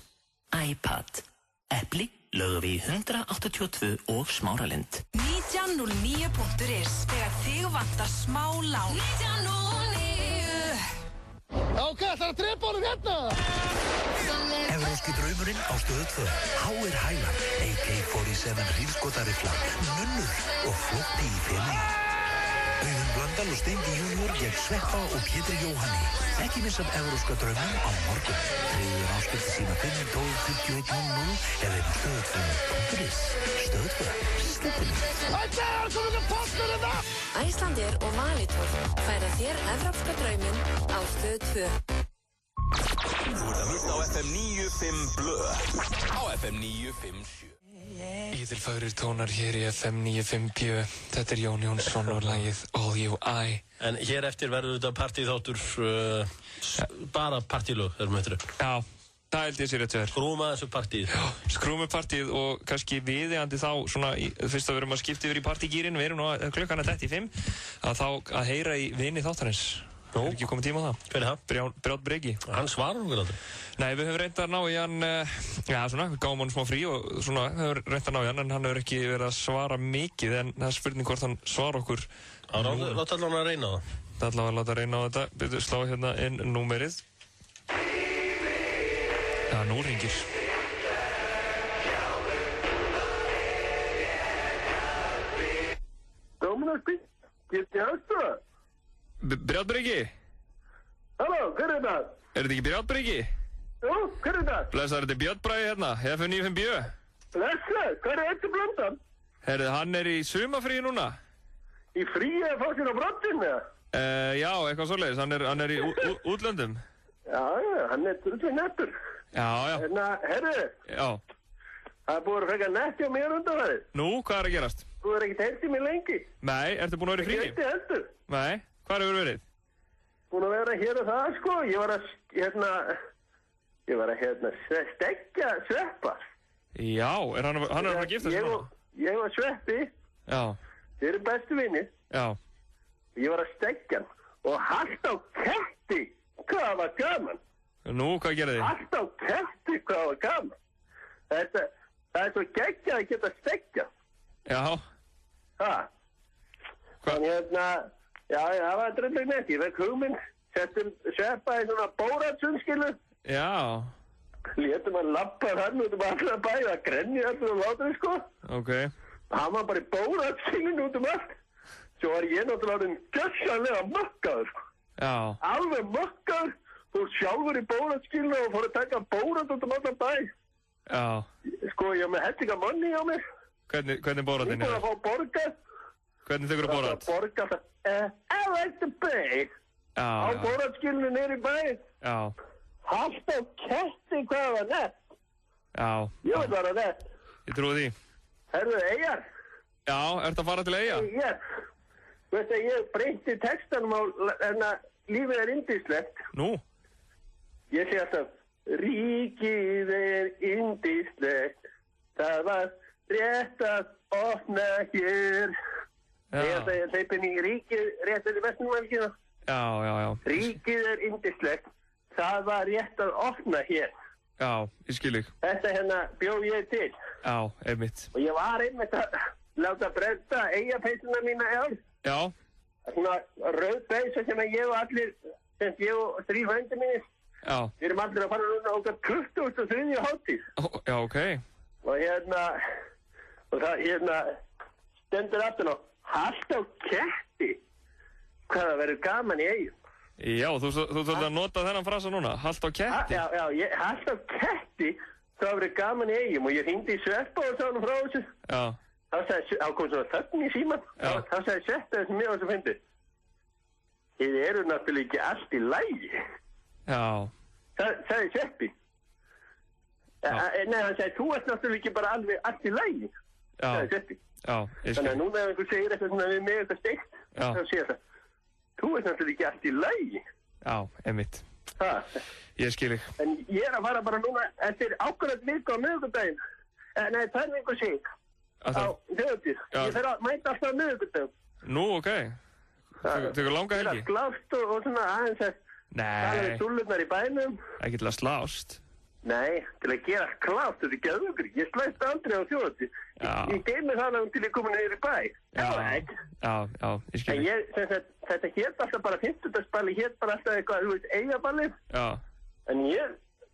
iPad, Epli, Laugaví 182 og Smáralind. 1909.is. Þegar þig vantar smá lán. 1909. Ok, ætlar að drepa honum hérna! Evrópski draumurinn á stöðu 2. Háir hælar, AK-47 hríðskotarifla, nunnur og flótti í femi. Auðun Blöndal og Steindi Júnior gegn Sveppa og Pétri Jóhanni. Ekki missa Evrópska drauminn á morgun. Tryggðu áskipti síma 512-4100 eða inn á stöðu2.is. Stöðu 2. Sleppinu. Ætlar, komum við að passa þetta! Icelandair og Valitor færa þér Evrópska drauminn á stöðu 2. Þú ert að hlusta á FM 95 Blöð. Á FM 957. Íðilfagrir tónar hér í FM 957. Þetta er Jón Jónsson og lagið All You I. En hér eftir verður þetta partíþáttur, bara partílög, erum við eftir. Já, Það held ég sér rétt sér. Skrúma þessu partíð. Já, skrúma partíð og kannski viðeigandi þá svona, fyrst að við erum að skipta yfir í partígýrin, við erum nú klukkan að 35, að þá að heyra í vini þáttarins. Það ekki komið tíma á það. Hver er það? Brján Breki. Hann svarar okkur aldrei? Nei, við höfum reynt að ná í hann, við gáum hann smá frí og svona, höfum reynt að ná í hann, en hann hefur ekki verið að svara mikið, en það er spurning hvort hann svara okkur. Láta allavega að reyna á það. Það allavega að láta að reyna á þetta. Byrju, slá hérna inn númerið. Já, nú ringir. Brján Breki? Halló, hver er það? Er þetta ekki Brján Breki? Jú, hver er það? Blessaður, þetta er Björn Bragi hérna, FM95 Bjö. Blessaður, hver er þetta blöndan? Herðu, hann er í sumafríi núna. Í fríi að fá sér á brottinu? Já, eitthvað svoleiðis, hann er í útlöndum. Já, hann er drullu nettur. Já. Herðu. Já. Það er búið að frekar netti á mér undan það. Nú, hvað er að gerast? Þú er ekkert heyrt í mig lengi. Nei, ertu búin að vera í fríi? Ekki heldur. Nei, hvað hefur verið? Búin að vera hér og það, sko. Ég var að stekja sveppar. Já, hann er að gifta sig núna? Ég var sveppi. Já. Þeir eru bestu vinir. Já. Ég var að stekja hann og haldt á ketti. Hvað var gaman? Nú, hvað gerði þið? Haldt á ketti, hvað var gaman? Það er svo geggjað að geta stekja. Já. Það. Þannig já, það var drulleg nett. Ég fekk hugmynd, settum sveppa í svona bóratsun, skilu. Já. Létum hann lappa hann út allar bæ, það grenni allur og látur, sko. Ok. Hann var bara í bóratsunum út allt. Svo var ég náttúrulega gjörsanlega mökkaður, sko. Já. Alveg mökkaður. Fór sjálfur í bóratskilinu og fór að taka bórat út allar bæ. Já. Sko, ég var með hellinga manni á mér. Hvernig bóratinn er? Ég búið að fá borgað. Hvernig tekur þú bórat? Borgað það. I like the bay. Já. Á bóratskilinu niður í bæ. Já. Hallt á ketti, hvað var nett? Já. Ég veit bara nett. Ég trúi því. Herðu, Eyjar? Já, ertu að fara til Eyja? Eyjar. Veist að ég breyti textanum á lífið er yndislegt. Nú? Ég sé alltaf, ríkið er yndislegt, það var rétt að opna hér. Þegar það hleypin í ríkið rétt að vestunumælkina. Já. Ríkið er yndislegt, það var rétt að opna hér. Já, ég skil þig. Þetta bjó ég til. Já, einmitt. Og ég var einmitt að láta brenda Eyjapeysuna mína í ár. Já. Svona rauð peysa sem ég og allir, sem ég og 3 frændir mínir. Já. Við erum allir að fara núna okkar 23. hátíð. Já, ok. Og það stendur aftur á, hallt á ketti. Hvað það verður gaman í Eyjum. Já, þú þurft að nota þennan frasa núna, hallt á ketti. Já, hallt á ketti, það verður gaman í Eyjum. Og ég hringdi í Sveppa og sá hann frá þessu. Já. Þá kom svona þögn í síman. Þá sagði Sveppa þessum mjög sem fyndi. Þið eru náttúrulega ekki allt í lagi. Já. Það sagði Sveppi. Nei, hann sagði, þú ert náttúrulega ekki bara alveg allt í lagi. Já. Sagði Sveppi. Já, ég skil. Þannig að núna ef einhver segir eitthvað svona við mig eitthvað steikt, þá segir það, þú ert náttúrulega ekki allt í lagi. Já, einmitt. Ég skil þig. En ég er að fara bara núna eftir ákveðat viku á miðvikudaginn. Nei, 2 vikur sík. Á þjóðtíð. Ég fer að mæta alltaf á miðvikudaginn. Nú, ok. Tekur langa helgi? Til að slást og svona aðeins að tala við súlurnar í bænum. Ekki til að slást? Nei, til að gera klást, þetta er ekki öðvögri. Ég slæst aldrei á þjóðtíð. Ég geimi það til ég komin niður í bæ. Já, ég skil þig. Þetta hétt alltaf bara 50-dagsballi, hétt bara alltaf eitthvað, þú veist, Eyjaballi. Já. En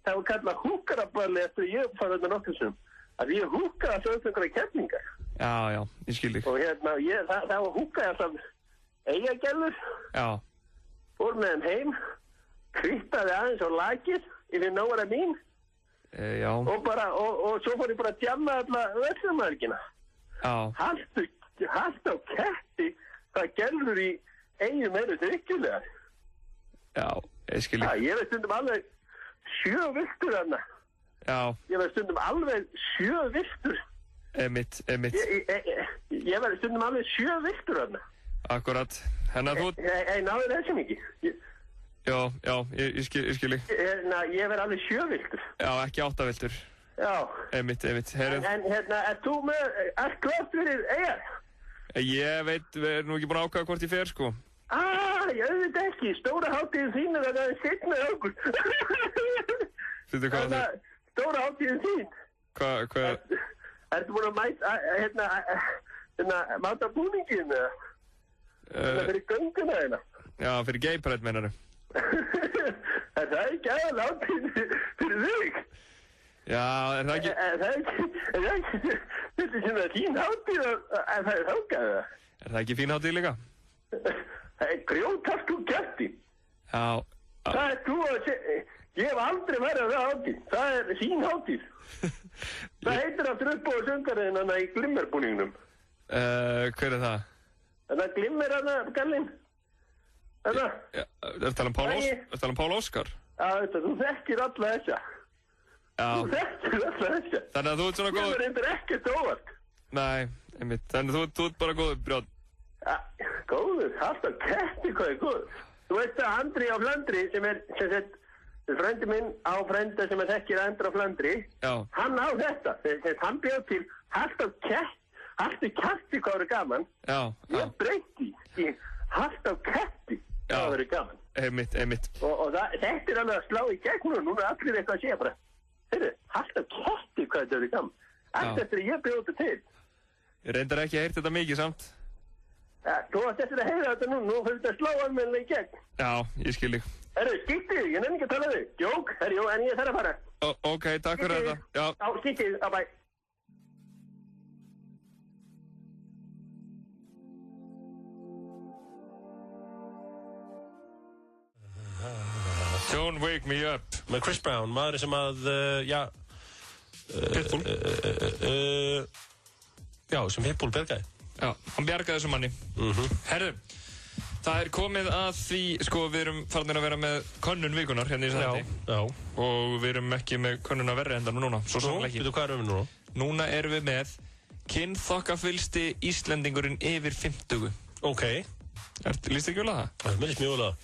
það var kallað húkaraballi eftir ég fann þetta nokkuð sem. Að ég húkaði alltaf upp einhverja keppningar. Já, ég skil þig. Og það var húkaði alltaf Eyjagellur. Já. Fór með þeim heim, kvittaði aðeins á lakið yfir Nóra mín. Já. Og svo fór ég bara að djamma alla verðsumælgina. Já. Hallt á ketti, það gellur í Eyjum eru drykjulegar. Já, ég skil þig. Ég veist stundum alveg 7 viltur þarna. Já. Ég veist stundum alveg 7 viltur. Einmitt. Ég veist stundum alveg 7 viltur þarna. Akkurat. Hennar þú... Náðu þessum ekki. Já, ég skil. Ég verð alveg 7 viltur. Já, ekki 8 viltur. Já. Einmitt. En er þú með allt klart fyrir Eyjar? Ég veit, við erum nú ekki búin að ákvæða hvort ég fer, sko. Ég auðvitað ekki. Stóra hátíðin þín er að það er seinna hjá okkur. Þetta hvað það er? Stóra hátíðin þín. Hvað? Ertu búin að máta búningin? Fyrir gönguna þeirna? Já, fyrir Gay Pride, meinaru. Það er ekki aðal hátíðin fyrir þig. Já, er það ekki... Þetta er svona fín hátíð að það er þákaða. Er það ekki fín hátíð líka? Það er grjótart úr kjæfti. Já. Það er þú að segja... Ég hef aldrei verið að það hátíð. Það er fín hátíð. Það heitir aftur upp á söngariðin hana í glimmerbúningnum. Hver er það? Þannig að glimmer hana, gallinn. Þannig að... Er það um Pál Óskar? Já, þú þekkir alla þessa. Þú þekkir alla þessa. Þannig að þú ert svona góð... Þú reyndir ekkert óvart. Nei, einmitt. Þannig að þú ert bara góður, Brjón. Ja, góður? Alltaf ketti hvað er góður. Þú veist að Andri á Flandri sem sett, frendi minn á frenda sem þekkir Andri á Flandri. Já. Hann á þetta. Hann bjóð til alltaf ketti hvað er gaman. Já. Ég breyti í alltaf ketti hvað er gaman. Einmitt. Og þetta er alveg að slá í gegn og núna allir eitthvað að segja bara. Heyrðu, alltaf ketti hvað þetta er gaman. Allt eftir að ég bjóði til. Ég reyndar ekki að heyrt þetta mikið samt. Ja, þú ætti eftir að heyra þetta nú fyrir þetta að slá almennilega í gegn. Já, ég skil þig. Herru, skýttið, ég nefn ekki að tala þig. Jók, en ég þarf að fara. Ok, takk fyrir þetta. Já. Á, skýttið, bæ. Don't wake me up. Með Chris Brown, maður sem að, Pitbull. Sem Pitbull bjargaði. Já, hann bjargaði þessum manni. Herru, það er komið að því, sko, við erum farin að vera með könnun vikunar hérna í sæti. Já. Og við erum ekki með könnuna verri endan núna, svo sannlega ekki. Hvað erum við núna? Núna erum við með kynþokkafyllsti Íslendingurinn yfir 50. Ok. Lýst ekki vel að það? Það er mjög vel að.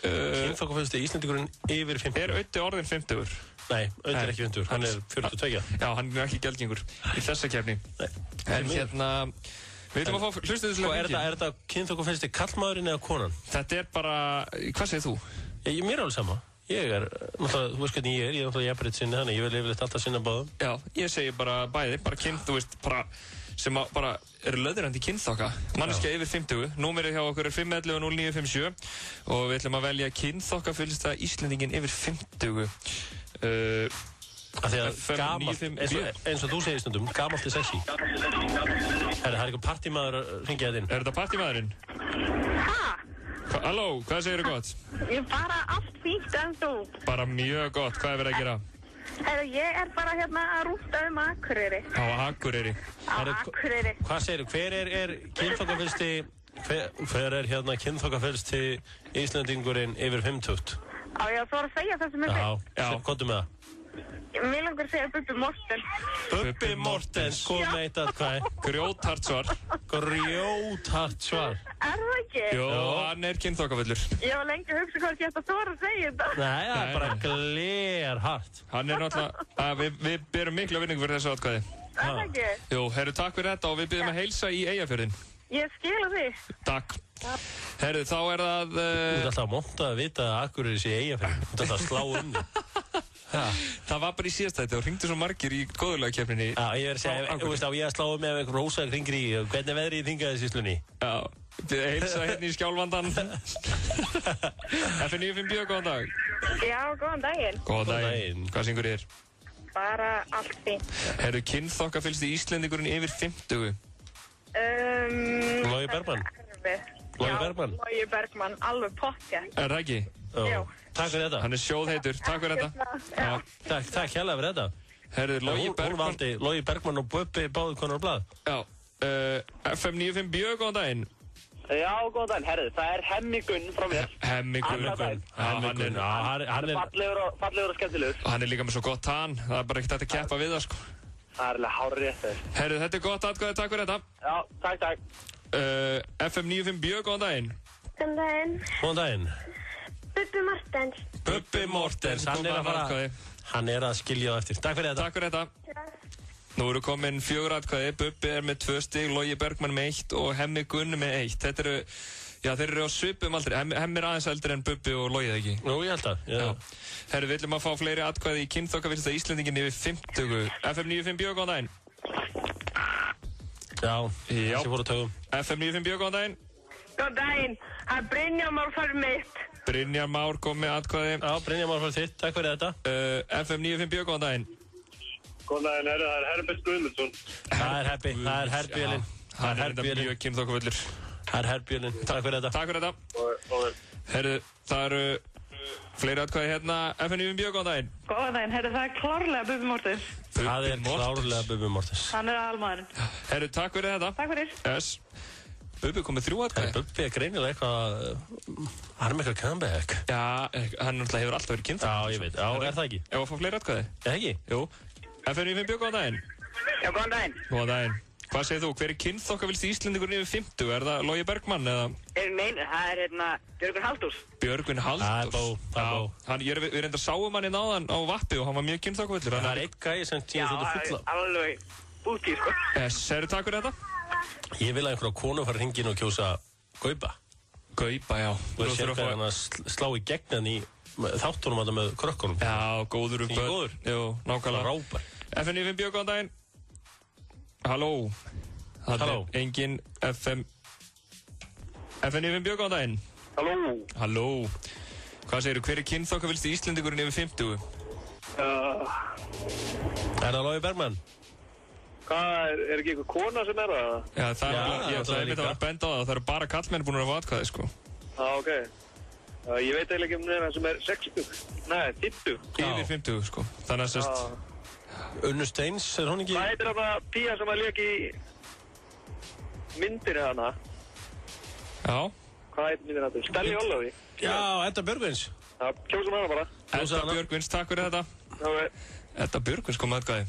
Kynþokkafyllsti Íslendingurinn yfir 50. Er Öddi orðinn 50? Nei, Öddi er ekki 50, hann er 42. Já, hann er ekki gjaldgengur í þessa keppni. En hérna, við viljum að fá hlustið til að hengja. Er þetta kynþokkafyllsti kallmaðurinn eða konan? Þetta er bara, hvað segir þú? Mér er alveg sama. Ég er, náttúrulega, þú veist hvernig ég er náttúrulega jafnbreytt sinni, þannig ég vil yfirleitt alltaf sinna báðum. Já, ég segi bara bæði, bara þú veist, bara sem bara eru löðurandi kynþokka, manneskja yfir 50. Númerið hjá okkur er 511-0957 og við ætlum að velja kynþokkafyllsta Íslendingin yfir 50. Því að gamalt, eins og þú segir stundum, gamalt er sexy. Það er eitthvað partímaður að ringja þetta inn. Er þetta partímaðurinn? Halló, hvað segir þú gott? Ég bara allt fínt en þú. Bara mjög gott, hvað er verið að gera? Ég er bara hérna að rústa Akureyri. Á Akureyri? Akureyri. Hvað segir þú, hver er kynþokkafyllsti, hver er hérna kynþokkafyllsti Íslendingurinn yfir 50? Á ég að þú að segja það sem er þig? Já, komdu með það. Mér langar að segja Bubbi Morten. Bubbi Morten, sko með eitt að hvað? Grjóthart svar. Grjóthart svar. Er það ekki? Jó, hann er kynþokkafullur. Ég var lengi að hugsa hvað ég ætti að þora að segja þetta. Nei, það er bara glerhart. Hann er náttúrulega, við berum mikla vinningu fyrir þessu atkvæði. Er það ekki? Jú, herru, takk fyrir þetta og við byrjum að heilsa í Eyjafjörðinn. Ég skila því. Takk. Herru, þá er það... Þú ert alltaf að monta að vita að Akureyri sé Eyjafjörðinn. Þú ert alltaf að slá þig. Það var bara í síðastætti og hringdi svo margir í góðurlagakeppninni. Já, ég verði að segja, þú veist á ég að slá með einhver rosa hringir í, hvernig veðrið í þingaðisíslunni? Já, þið heilsa hérna í Skjálfandan. F957, góðan dag. Já, góðan daginn. Góðan daginn. Hvað syngur þér? Bara allt fínt. Herru, kynþokkafyllsti Íslendingurinn yfir 50? Logi Bergmann. Logi Bergmann? Logi Bergmann, alveg pottjætt. Er það ekki? Já. Takk fyrir þetta. Hann er sjóðheitur, takk fyrir þetta. Takk hérlega fyrir þetta. Herru, Logi Bergmann. Hún valdi Logi Bergmann og Bubbi báðu konar á blað. Já. FM957, góðan daginn. Já, góðan daginn. Herru, það er Hemmi Gunn frá mér. Hemmi Gunn. Hann er fallegur og skemmtilegur. Hann er líka með svo gott tann. Það er bara ekkert hægt að keppa við það, sko. Það er alveg hárrétt þess. Herru, þetta er gott atkvæði, takk fyrir þetta. Já, takk. FM957, góðan daginn. Góðan daginn. Góðan daginn. Bubbi Mortens. Bubbi Mortens, hann er að skilja á eftir. Takk fyrir þetta. Takk fyrir þetta. Nú eru komin 4 atkvæði, Bubbi er með 2 stig, Logi Bergmann með 1 og Hemmi Gunn með 1. Þetta eru, já þeir eru á svipum aldrei, Hemmi er aðeins eldri en Bubbi og Logi, ekki? Jú, ég held að, já. Herru, við ætlum að fá fleiri atkvæði í kynþokkavirta Íslendingin yfir 50. FM 95 góðan daginn. Já, þessi fóru tögum. FM 95 góðan daginn. Góðan daginn, það er Brynjar Már fyrir mitt. Brynjar Már kom með atkvæði. Já, Brynjar Már fyrir þitt, takk fyrir þetta. FM 95 góðan daginn. Góðan daginn, það er Herbert Guðmundsson. Það er Heppi, það er Herbjörlin. Það er enda mjög kynþokkavöllur. Það er Herbjörlin, takk fyrir þetta. Takk fyrir þetta. Herru, það eru fleiri atkvæði hérna. FM 95 góðan daginn. Góðan daginn, herru, það er klárlega Bubbi Mortens. Það er klárlega Bubbi Mortens. Hann er aðalmaðurinn. Herru, takk fyrir þetta. Takk fyrir. Yes. Bubbi kom með 3 atkvæði. Bubbi er greinilega eitthvað, hann er með eitthvað comeback. Já, hann náttúrulega hefur alltaf verið kynþokkavöllur. Já, ég veit, já, er það ekki? Ef að fá fleiri atkvæði? Já, ekki? Jú. FM 95 góðan daginn. Já, góðan daginn. Góðan daginn. Hvað segir þú? Hver er kynþokkavilsti Íslendingurinn yfir 50? Er það Logi Bergmann eða? Það er Björgvin Halldórs. Björgvin Halldórs? Það er bó. Við reyndar sáum hann náðan á vappi og hann var mjög kynþokkavillur. Það er eitt gæi sem tíma svolítið fulla. Já, alveg búti, sko. Segðu takk fyrir þetta? Ég vil að einhverja konu fara hringin og kjósa Gaupa. Gaupa, já. Þú veist hérna hann að slá í gegn hann í þáttunum að það með krökkunum. Já, góður upp. Góður? Jú, nákvæmlega. Rápar. FM 95 góðan daginn. Halló. Halló. Engin FM 95 góðan daginn. Halló. Halló. Hvað segirðu? Hver er kynþokkavilsti Íslendingurinn yfir 50? Er það Logi Bergmann? Hvað, er ekki einhver kona sem er það? Já, það er mitt að benda á það. Það eru bara kallmenn búin að fá atkvæði, sko. Ok. Ég veit eiginlega ekki um neina sem er 60. Nei, 50. Yfir 50, sko. Þannig að sérst... Unnu Steins, er hún ekki... Hvað heitir þarna pía sem að lék í myndinni þarna? Já. Hvað heitir myndinni þarna? Stelli Ólafi. Já, Edda Björgvins. Já, kjósum hana bara. Edda Björgvins, takk fyrir þetta. Edda Björgvins kom með atkvæði.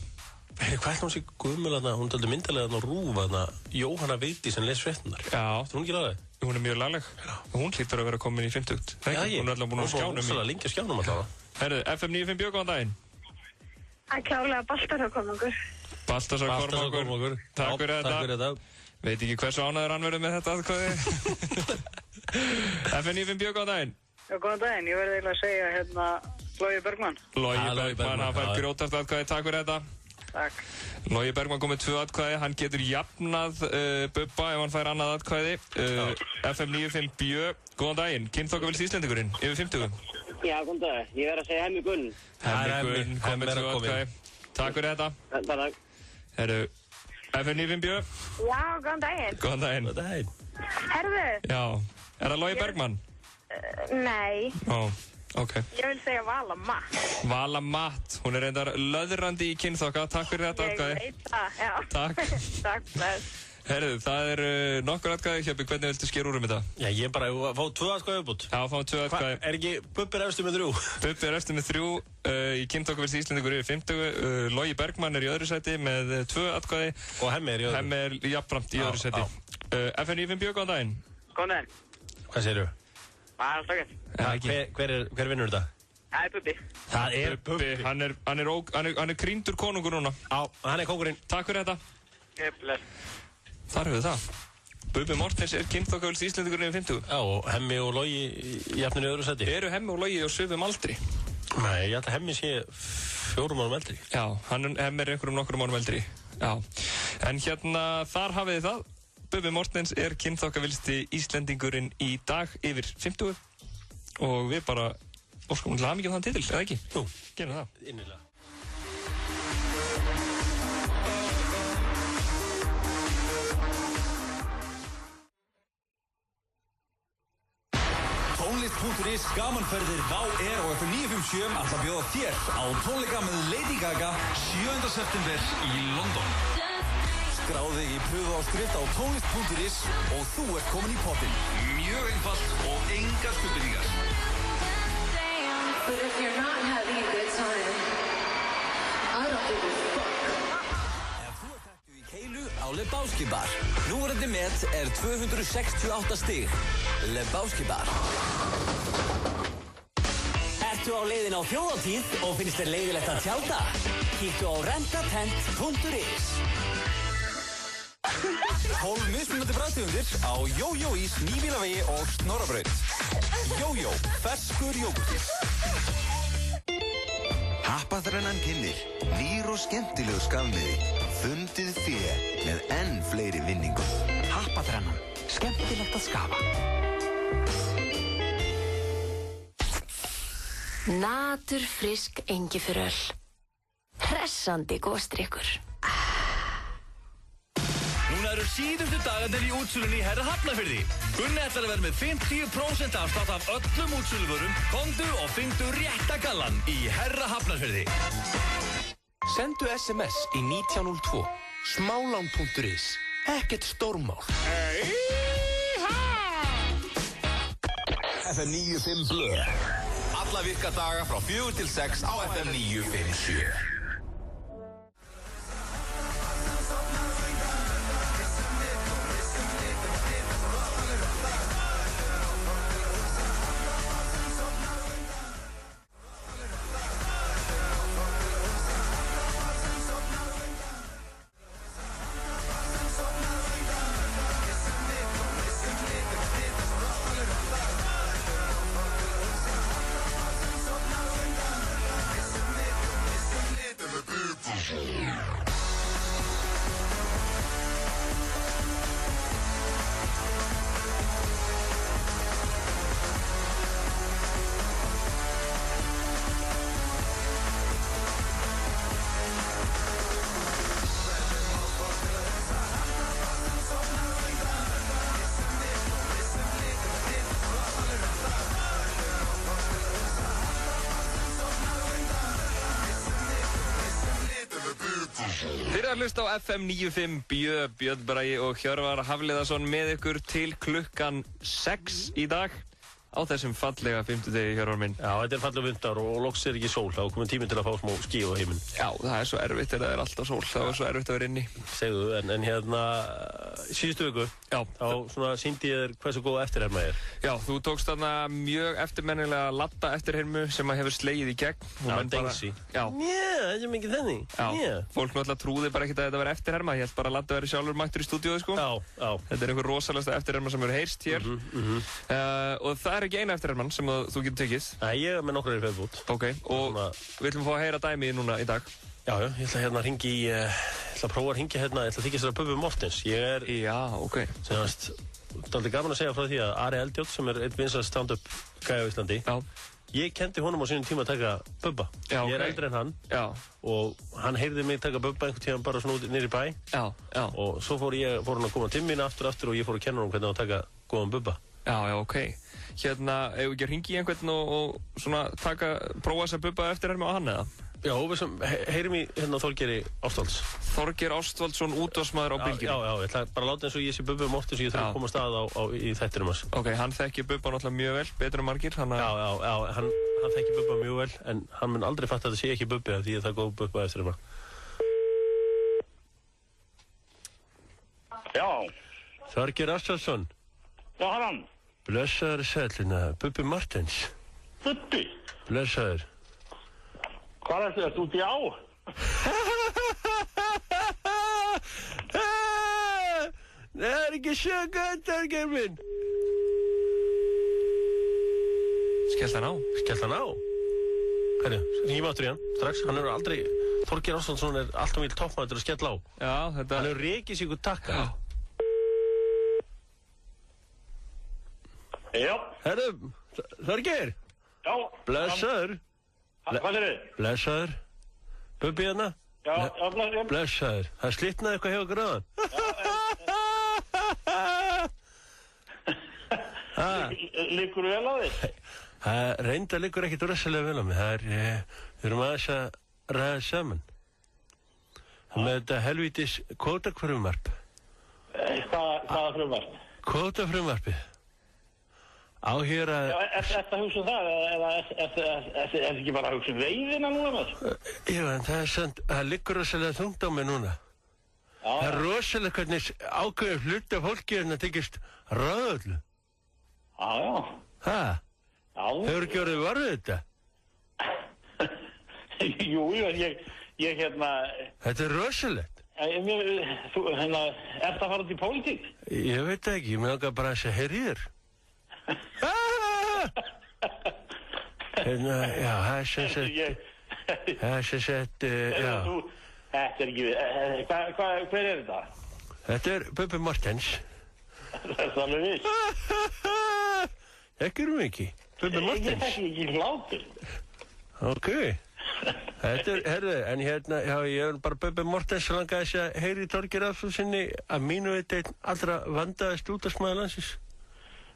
Hvað er hún sér guðmjöl þarna? Hún taldi myndalega þarna Rúf þarna. Jóhanna Vigdís sem les fréttunar. Já. Þú hún ekki lagði? Hún er mjög lagleg. Og hún hlýtur að vera komin í 50. Já, hún er alltaf búin að skjánum í. Hún er lengi að skjánum alltaf. Herru, FM 95 góðan daginn. Það er klárlega Baltasar Kormákur. Baltasar Kormákur. Takk fyrir þetta. Veit ekki hversu ánæður hann verður með þetta atkvæði. FM 95 góðan daginn. Já, góðan daginn. Ég verði eiginlega að segja hérna Logi Bergmann. Logi Bergmann, hann fær grjótart atkvæði. Takk fyrir þetta. Takk. Logi Bergmann kom með 2 atkvæði. Hann getur jafnað Bubba ef hann fær annað atkvæði. FM 95 Bjö. Góðan daginn. Kynþokkavilsti Íslendingurinn yfir 50. Já, góðan dag. Ég verði að segja Hemmi Gunn. Hemmi Gunn kom með 2 atkvæði. Takk fyrir þetta. Takk. Herru, FM 95 Bjö. Já, góðan daginn. Góðan daginn. Góðan daginn. Herðu. Já. Er það Logi Bergmann? Nei. Ó, ok. Ég vil segja Vala Matt. Vala Matt. Hún er reyndar löðrandi í kynþokka. Takk fyrir þetta atkvæði. Ég veit það, já. Takk. Takk, bless. Herru, það er nokkur atkvæði. Hjöppi, hvernig viltu skera úr þetta? Já, ég bara fá 2 atkvæði uppbútt. Já, fáum 2 atkvæði. Er ekki Bubbi er efstur með 3? Bubbi er efstur með 3. Í kynþokkavilsti Íslendingur yfir 50. Logi Bergmann er í öðru sæti með 2 atkvæði. Og Hemmi er í öðru. Hemmi er jafnframt í öðru sæti. FM 95 góðan daginn. Góðan daginn. Hvað segirðu? Það er stakket. Hver vinnur þetta? Það er Bubbi. Það er Bubbi. Hann er krýndur konungur núna. Já, hann er kóngurinn. Takk fyrir þetta. Bless. Þar höfðu það. Bubbi Mortens er kynþokkavilsti Íslendingurinn yfir 50. Já, og Hemmi og Logi jafnir í öðru sæti. Eru Hemmi og Logi á svipum aldri? Nei, ég ætla að Hemmi sé 4 árum eldri. Já, Hemmi er einhverjum nokkrum árum eldri. Já. En hérna, þar hafið þið það. Bubbi Mortens er kynþokkavilsti Íslendingurinn í dag yfir 50. Og við bara óskum til hamingju þann titil, eða ekki? Jú, gerum það. Innilega. Tónlist.is gamanferðir Vá Air og FM 957 ætla að bjóða þér á tónleika með Lady Gaga 7. september í London. Skráðu þig í pröfuáskrift á tónlist.is og þú ert komin í pottinn. Mjög einfalt og engar skuldbindingar. But if you're not having a good time, I don't give a fuck. Ef þú ert ekki í keilu á Lebowski bar. Núverandi met er 268 stig. Lebowski bar. Ertu á leiðin á þjóðhátíð og finnst þér leiðilegt að tjálta? Kíktu á rentatent.is 12 mismunandi bragðtegundir á Jójó-ís, Nýbílavegi og Snorrabraut. Jójó, ferskur jógúrtur. Happaþrennan kynnir, nýr og skemmtilegu skafmiði, fundið fé með enn fleiri vinningum. Happaþrennan, skemmtilegt að skafa. Naturfrisk Engifjöröl. Hressandi góðstrykkur. Núna eru síðustu dagarnir í útsölunni í Herra Hafnarfirði. Gunni ætlar að vera með 50% afslátt af öllum útsöluvörum. Komdu og fyndu rétta gallan í Herra Hafnarfirði. Sendu SMS í 1902. Smálán.is. Ekkert stórmál. FM 95 Blö. Alla virka daga frá 4 til 6 á FM 957. Þið að hlusta á FM 95 Björn Bragi og Hjörvar Hafliðason með ykkur til klukkan 6 í dag á þessum fallega 50 degi, Hjörvar minn. Já, þetta fallega vindar og loks ekki sól. Það komið tíminn til að fá smá ský á heiminn. Já, það svo erfitt þegar það alltaf sól. Það svo erfitt að vera inni. Segðu, en hérna, síðustu viku, þá svona sýndi ég þér hversu góð eftirherma ég Já, þú tókst þarna mjög eftirmennilega latta eftirhermu sem að hefur slegið í gegn. Já, dengsi. Já, það er mikið þenni. Já, fólk náttúrulega trúði bara ekkert að þetta vera eftirherma. Ég held bara að Latta væri sjálfur mættur í stúdíói, sko. Já. Þetta einhver rosalegasta eftirherma sem hefur heyrst hér. Og það ekki eina eftirherman sem þú getur tekið. Nei, ég er með nokkrar í feðbút. Ok, og við ætlum að fá að heyra dæmið núna í dag. Já, ég ætla hérna að ringi í, ég ætla að prófa að ringja hérna, ég ætla að þykja sér að Bubbi Mortens. Já, ok. Semast, það er aldrei gaman að segja frá því að Ari Eldjátt, sem er einn vinsæll stand-up gæja á Íslandi, ég kendi honum á sínum tíma að taka Bubba. Ég er eldri en hann og hann heyrði mig taka Bubba einhvern tíma bara svona út niður í bæ. Og svo fór hann að koma til mín aftur og ég fór að kenna honum hvernig að taka góðan Bubba. Já, ok. Hérna, ef við ekki að ringi í einhvern og svona prófa þess að Bubba eftirherma á hann eða? Já, við heyrim í hérna Þorgeiri Ástvalds. Þorgeir Ástvaldsson, útvarpsmaður á Bylgjunni. Já, ég ætla bara að láta eins og ég sé Bubbi Mortens og ég þarf að koma að staða í þættinum hans. Ok, hann þekkir Bubba náttúrulega mjög vel, betur en margir. Já, hann þekkir Bubba mjög vel, en hann mun aldrei fatta að það sé ekki Bubbi af því að það er góð Bubba eftirherma. Já. Þorgeir Ástvaldsson. Já, hann. Blessaður sællina, Bubbi Mortens. Bubbi? Blessaður. Hvað er þetta út í á? Það er ekki svo gott, Þorgeir minn. Skellt hann á? Skellt hann á? Herru, ringjum aftur í hann, strax. Hann er aldrei, Þorgeir Ástvaldsson er alltaf vill toppmaður til að skella á. Já, þetta... Hann hefur rekið sig út takka. Já. Herru, Þorgeir? Já. Blessaður. Hvað er þið? Blessaður. Bubbi hérna? Já, blessaður. Blessaður. Það slitnaði eitthvað hjá okkur aðan. Liggur vel á þig? Það reynda liggur ekkert rosalega vel á mig. Það við erum aðeins að ræða saman. Með þetta helvítis kvótafrumvarp. Hvaða frumvarp? Kvótafrumvarpið. Á hér að... Er þetta að hugsa um það, eða er ekki bara að hugsa um veiðina núna með þessu? Já, en það liggur rosalega þungt á mig núna. Það er rosalega hvernig ákveður hluti af fólki en það tekist ráðöldu. Já. Hæ? Hefur ekki orðið varfið þetta? Jú, ég Þetta rosalegt. Þú, ert að fara út í pólitík? Ég veit ekki, mér langar bara að heyra í þér. Já, það er sem sagt, já. Þetta er ekki, hver er þetta? Þetta er Bubbi Mortens. Það er alveg viss. Ekkur ekki, Bubbi Mortens. Ég þekki ekki hlátur. Ok. Þetta er, herðu, en hérna, já, ég er bara Bubbi Mortens langaði þess að heyri Þorgeir Rafnssyni að mínu veit einn allra vandaðist útvarpsmaður landsins.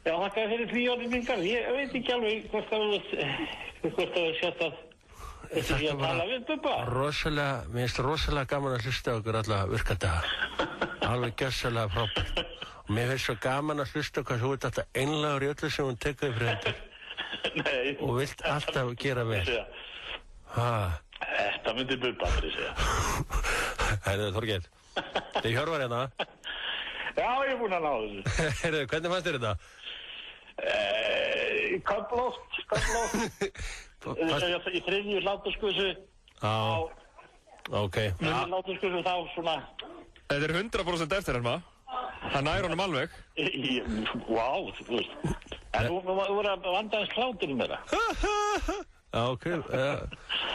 Já, þakkaði fyrir því orðningar. Ég veit ekki alveg hvort það er sett að þetta sé að tala við Bubba. Mér finnst rosalega gaman að hlusta á okkur alla virkadaga. Alveg gjörsalega frábært. Og mér finnst svo gaman að hlusta hvað þú ert alltaf einlægur í öllu sem hún tekur fyrir hendur. Nei. Og vilt alltaf gera vel. Þetta myndi Bubba fyrir segja. Herðu, Þorgeir. Þið Hjörvar hérna. Já, ég er búinn að ná þessu. Herðu, hvernig fannst þér þetta? Köflótt. Í þriðju hláturskusu. Já, ok. Í hláturskusu þá svona. Þetta er 100% eftir hann, það nær honum alveg. Vá, þú veist. En þú voru að vandaðast hláturinn með það. Já, ok.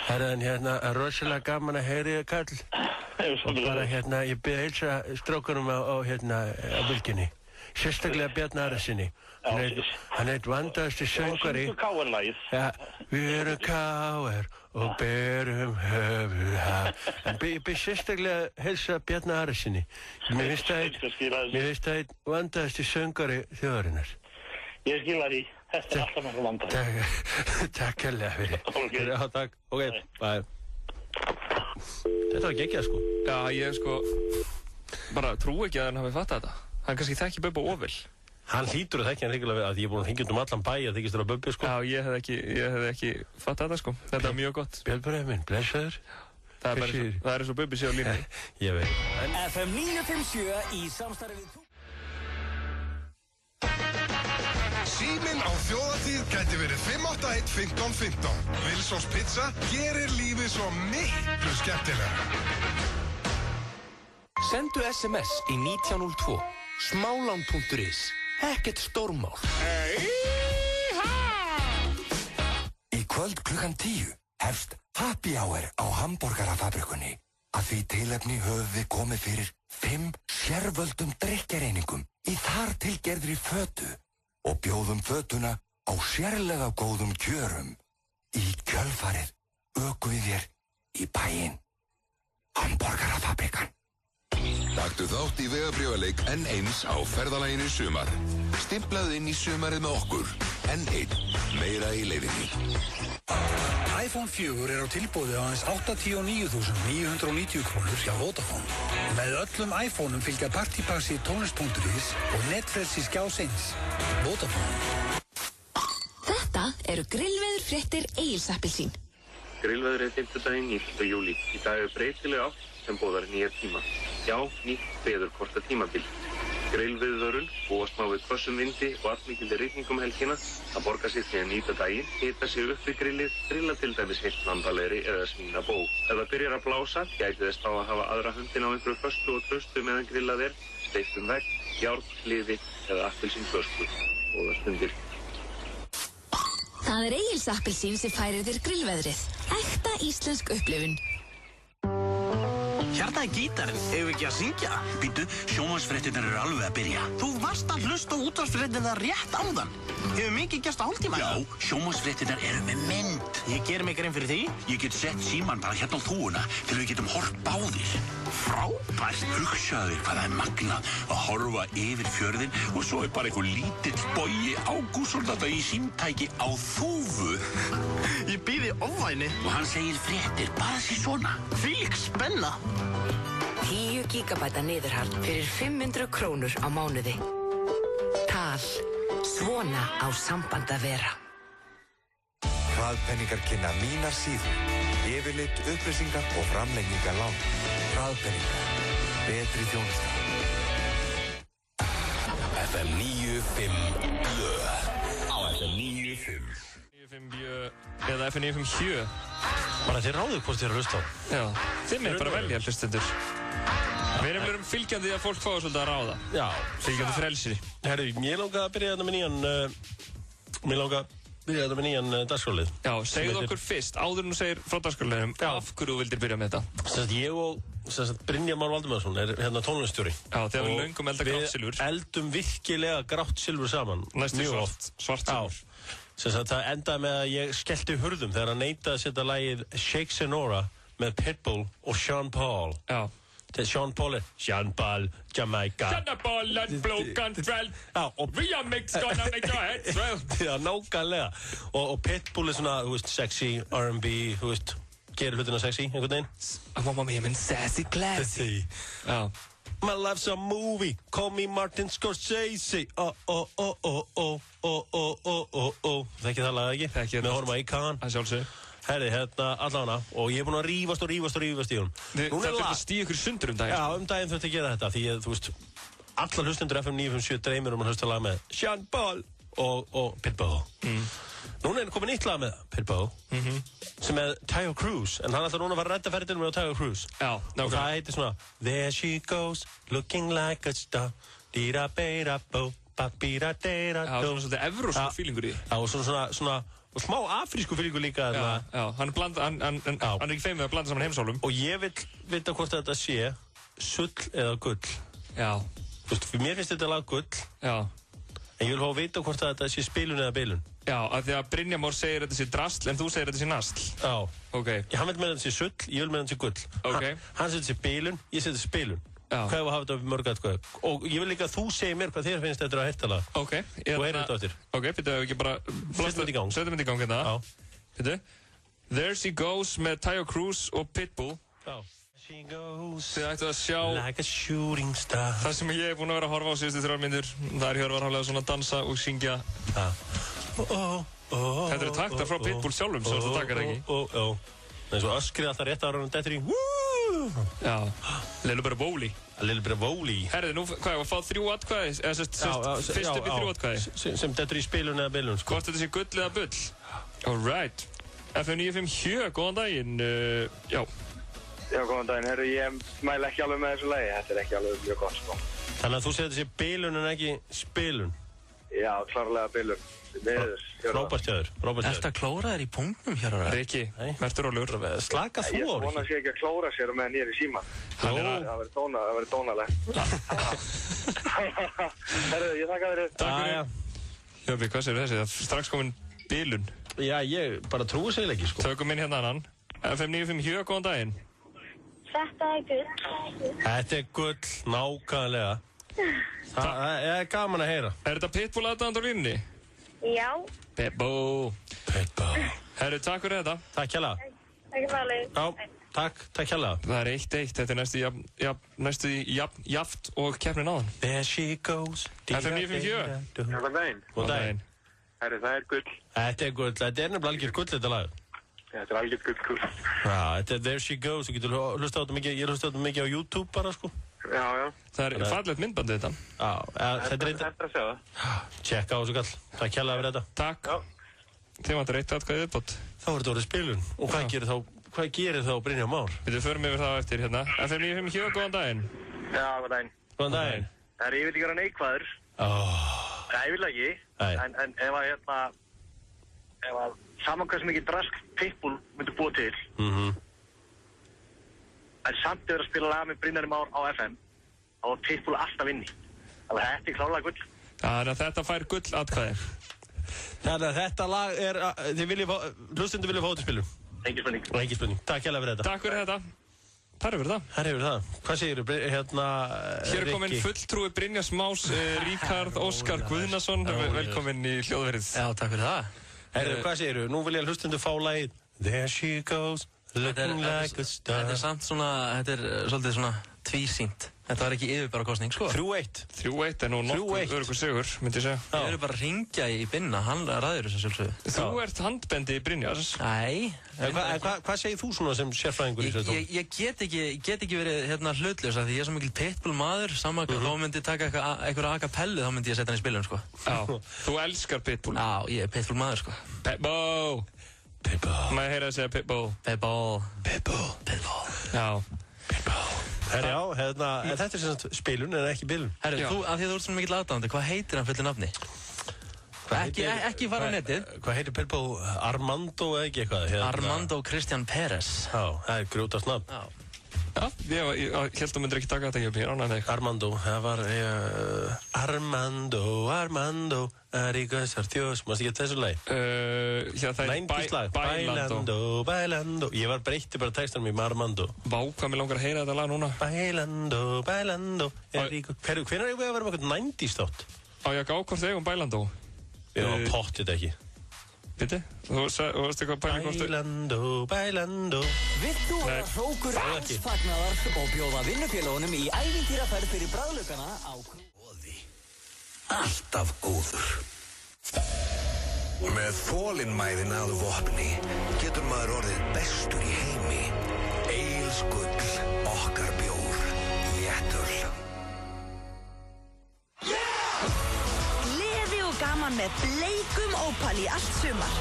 Herðan, hérna, rosalega gaman að heyri þér, Karl. Og bara, hérna, ég byrði að heilsa strákunum á bylginni. Sérstaklega Bjarni Arasyni. Hann heit vandaðasti söngvari. Og KR-lagið. Ja, við erum KR og berum höfuð haf. En ég byrði sérstaklega að heilsa Bjarni Arasyni. Mér finnst það einn vandaðasti söngvari þjóðarinnar. Ég skila því. Þetta er alltaf með vandaði. Takk hérlega fyrir. Já, takk. Ok, bye. Þetta var geggjað, sko. Já, ég bara trú ekki að hann hafi fattað þetta. Hann kannski þekki Bubba of vel. Hann hlýtur að þekki hann líkulega við að ég er búin að hengja allan bæ að þykist þér á Bubbi, sko. Já, ég hef ekki fattað þetta, sko. Þetta er mjög gott. Björnbræður minn, blessaður. Það er eins og Bubbi sé á línu. Ég veit. FM 957 í samstarfi við Síminn á þjóðatíð gæti verið 581-1515. Wilsons Pizza gerir lífið svo miklu skemmtilega. Sendu SMS í 1902. Smálán.is. Ekkert stórmál. Í kvöld klukkan 10 hefst Happy Hour á Hamborgarafabrikunni. Að því tilefni höfum við komið fyrir 5 sérvöldum drykkjareiningum í þar tilgerðri fötu og bjóðum fötuna á sérlega góðum kjörum. Í kjölfarið ökum við þér í bæinn. Hamborgarafabrikan. Taktu þátt í vegabréfaleik N1 á ferðalaginu sumar. Stimplaðu inn í sumarið með okkur. N1. Meira í leiðinni. iPhone 4 á tilboði á aðeins 89.990 krónur hjá Vodafone. Með öllum iPhoneum fylgja partypassi tónlist.is og netfrelsi Skjás 1. Vodafone. Þetta eru grillveðurfréttir Egils Appelsín. Grillveður er 5. daginn 9. júlí. Í dag er breytileg átt sem boðar nýja tíma. Já, nýtt veðurkorta tímabil. Grillveðurvörun búast má við hvössum vindi og allmikilli rigningu helgina. Það borgar sig því að nýta daginn, hita sig upp við grillið, grilla til dæmis heilt lambalegri eða svínabó. Ef það byrjar að blása, gæti þess þá að hafa aðra höndin á einhverju föstu og traustu meðan grillað er, steypt vegg, járn, hliði eða appelsínflösku. Góðar stundir. Það er Egils Appelsín sem færir þér grillveðrið. Ekta íslensk upplifun. Hérna er gítarinn, hefur við ekki að syngja? Býtu, sjónvarpsfréttirnar eru alveg að byrja. Þú varst að hlusta á útvarpsfréttirnar rétt áðan. Hefur mikið gerst á hálftíma? Já, sjónvarpsfréttirnar eru með mynd. Ég ger mig grein fyrir því. Ég get sett símann bara hérna á þúuna til við getum hort báðir. Frábært. Hugsaðu hvað það er magnað að horfa yfir fjörðinn og svo er bara einhver lítill Bogi Ágústsson þetta í símtæki á þúfu. Ég býði ofvæni. Og hann segir fréttir bara sér svona. Þvílík spenna. 10 gigabæta niðurhald fyrir 500 krónur á mánuði. Tal. Svona á samband að vera. Hraðpenningar kynna mínar síður. Yfirlit, upplýsingar og framlengingar lán. Hraðpenningar. Betri þjónusta. FM 95 blöð. Á FM 95. eða FN957. Bara þið ráðu hvort þið eru að hlusta á. Já, þið með bara velja hlustendur. Við erum fylgjandi að fólk fái svolítið að ráða. Já. Fylgjandi frelsi. Herru, ég langaði að byrja þetta með nýjan dagskrálið. Já, segðu okkur fyrst, áður en þú segir frá dagskrálið, af hverju þú vildir byrja með þetta? Sérst, ég og Brynjar Már Valdimarsson er hérna tónlistjóri. Já, þegar við löngum elda grátt silfur. Við eldum virkilega grátt silfur saman. Næstu svart silfur. Sérst, það endaði með að ég skellti hurðum þegar hann neitaði að setja lagið Shake Sonora með Pitbull og Sean Paul. Já. Sean Paul er Sean Paul, Jamaica. Sean Paul and Blue Country. Já, og Remix gonna make your head swell. Já, nákvæmlega. Og Pitbull er svona, þú veist, sexy, R&B, þú veist, gerir hlutina sexy, einhvern veginn. Mamma mia, minn sassy classy. Já. My life's a movie, call me Martin Scorsese. Þekki það lagið ekki? Þekki það. Með honum að Icon. Það sjálfsög. Herri, hérna, allavega, og ég er búinn að rífast í hún. Það þurfti að stíða ykkur sundur daginn. Já, daginn þurfti að gera þetta, því að, þú veist, allar hlustendur FM957 dreymir að hlusta lag með Sean Paul og Pitbull. Núna er komin nýtt lag með Pitbull, sem er Tayo Cruz, en hann ætlar núna að fara að redda ferðinu með Tayo Cruz. Já, og það heitir svona There she goes, looking like a star, dee-da-be-da-bo, ba-be-da-de-da-do. Já, svona svolítið evrósku fílingur í. Já, og svona og smá afrísku fílingur líka. Já, hann er ekki feimið að blanda saman heimsálum. Og ég vil vita hvort þetta sé sull eða gull. Já. Þú veist, mér finnst þetta lag gull. Já. En ég vil fá að vita hvort þetta sé spilun eða bilun. Já, af því að Brynjar Már segir þetta sé drasl, en þú segir þetta sé nasl. Já. Ok. Hann vil með þetta sé sull, ég vil með þetta sé gull. Ok. Hann segir þetta sé bilun, ég segir þetta sé spilun. Já. Hvað er að hafa þetta mörg atkvæði? Og ég vil líka að þú segir mér hvað þér finnst þetta að heita lag. Ok. Þú heyrir þetta eftir. Ok, byrjuðu við ekki bara... Settum þetta í gang. Settum þetta í gang hérna. Já. Byrjuðu. There she goes með Tayo Cruz og Pitbull. Já. She goes Þið ættu að sjá like a shooting star. Það sem ég er búinn að vera að horfa á síðustu 3 mínútur. Það er Hjörvar Hafliða svona að dansa og syngja. Þetta eru taktar frá Pitbull sjálfum, svo þetta takar ekki. Það er svo öskrið alltaf rétt ára og dettur í. Já. Little bit of Woli. A little bit of Woli. Herðu, nú, hvað, að fá 3 atkvæði? Eða sérst, fyrst upp í 3 atkvæði? Sem dettur í spilun eða bilun, sko. Hvort þetta sé gull eða bull? Alright. FM957, góðan daginn. Já. Já, góðan daginn. Herru, ég mæla ekki alveg með þessu lagi. Þetta er ekki alveg mjög gott, sko. Þannig að þú segir þetta sé bilun en ekki spilun? Já, klárlega bilun. Róbert Hjörður. Ertu að klóra þér í punktnum, Hjörvar? Riki, verður rólegur. Slaka þú á Ég vona sér ekki að klóra sér meðan ég er í síman. Það verður dónalegt. Herru, ég þakka þér. Takk fyrir. Hjöfvi, hvað segir þessi? Það er strax komin bilun. Já, ég bara trúi sér ekki, sko. Tökum inn hérna annan. FM957, góðan daginn. Þetta er gull. Þetta er gull, nákvæmlega. Það er gaman að heyra. Er þetta Pitbull aðdáðandi á línunni? Já. Pitbull. Herru, takk fyrir þetta. Takk hérlega. Ekki máli. Já, takk hérlega. Það er 1-1, þetta er næstu jaft og keppnin áðan. There she goes. FM957. Góðan daginn. Góðan daginn. Herru, það er gull. Þetta er gull, þetta er nefnilega algjör gull þetta lag. Þetta er algjör gull. Já, þetta er There she goes, þú getur hlustað á þetta mikið, ég hlustað á þetta mikið á YouTube bara, sko. Já. Það er fallegt myndbandið þetta. Já, þetta er Þetta að sjá það. Tjekka á þessu kall, takk hérlega fyrir þetta. Takk. Þið vantar 1 atkvæði viðbót. Þá er þetta orðið spilun. Og hvað gerir þá Brynjar Már? Við förum yfir það eftir hérna. FM957, góðan daginn. Já, góðan daginn. Góðan daginn. Herru, ég vil ekki vera neikvæður. Nei, ég vil ekki. En ef að saman hvað sem ekki drask Pitbull myndi búa til, en samt yfir að spila lag með Brynjari Már á FM, þá var Pitbull alltaf inni. Þannig að þetta er klárlega gull. Þannig að þetta fær gull atkvæði. Þannig að þetta lag er, hlustundu vilja fá þetta spilum. Engin spurning. Takk hérlega fyrir þetta. Takk fyrir þetta. Þar hefur það. Þar hefur það. Hvað segir þú, hérna, Hér er komin fulltrúi Brynjars Más, Ríkard Óskar Guðnason. Velkomin í hljóðverið. Já, takk fyrir það. Hvað segir þú? Nú vil ég hlustundu fá lagið There she goes, Looking like a star. Þetta samt svona, þetta svolítið svona tvísýnt. Þetta var ekki yfirbara kosning, sko. 3-1. 3-1 nú nokkuð öruggur sigur, myndi ég segja. Ég verður bara að ringja í Binna, hann ræður þessu sjálfsögðu. Þú ert handbendi í Brynjars. Nei. Hvað segir þú svona sem sérfræðingur í þessu? Ég get ekki verið hlutlaus af því ég er svo mikil pitbull maður, sama hvað þá myndi ég taka eitthvað acapellu, þá myndi ég setja hann í spilun, sko. Já, þú elskar pitbull. Já, ég er pitbull maður, sko. Pitbull. Má ég heyra að segja pitbull? Pitbull. Já. Herri, já, þetta er sem sagt spilun en ekki bilun. Herri, af því að þú ert svona mikill aðdáandi, hvað heitir hann fullu nafni? Ekki fara á netið. Hvað heitir Pitbull? Armando eða ekki eitthvað? Armando Christian Perez. Já, það er grjótast nafn. Já, ég held að þú myndir ekki taka þetta ekki upp, ég ránaði þig. Armando, það var Armando, Arigas Artios, mást ekki þessu lagi? Það er Bailando. Ég var breytti bara textanum í Armando. Vá, hvað mér langar að heyra þetta lag núna? Bailando. Hvernig er ég að vera með eitthvað 90's þátt? Á ég að gá hvort þig Bailando? Já, pottið ekki. Viti? Þú veist eitthvað pæling hvort þig? Bailando. Vilt þú vera hrókur alls fagnaðar og bjóða vinnufélagunum í ævintýraferð fyrir bragðlaugana á Krúði? Alltaf góður. Með þolinmæðina að vopni getur maður orðið bestur í heimi. Egils gull, okkar bjór, léttöl. Gleði og gaman með bleikum ópal í allt sumar.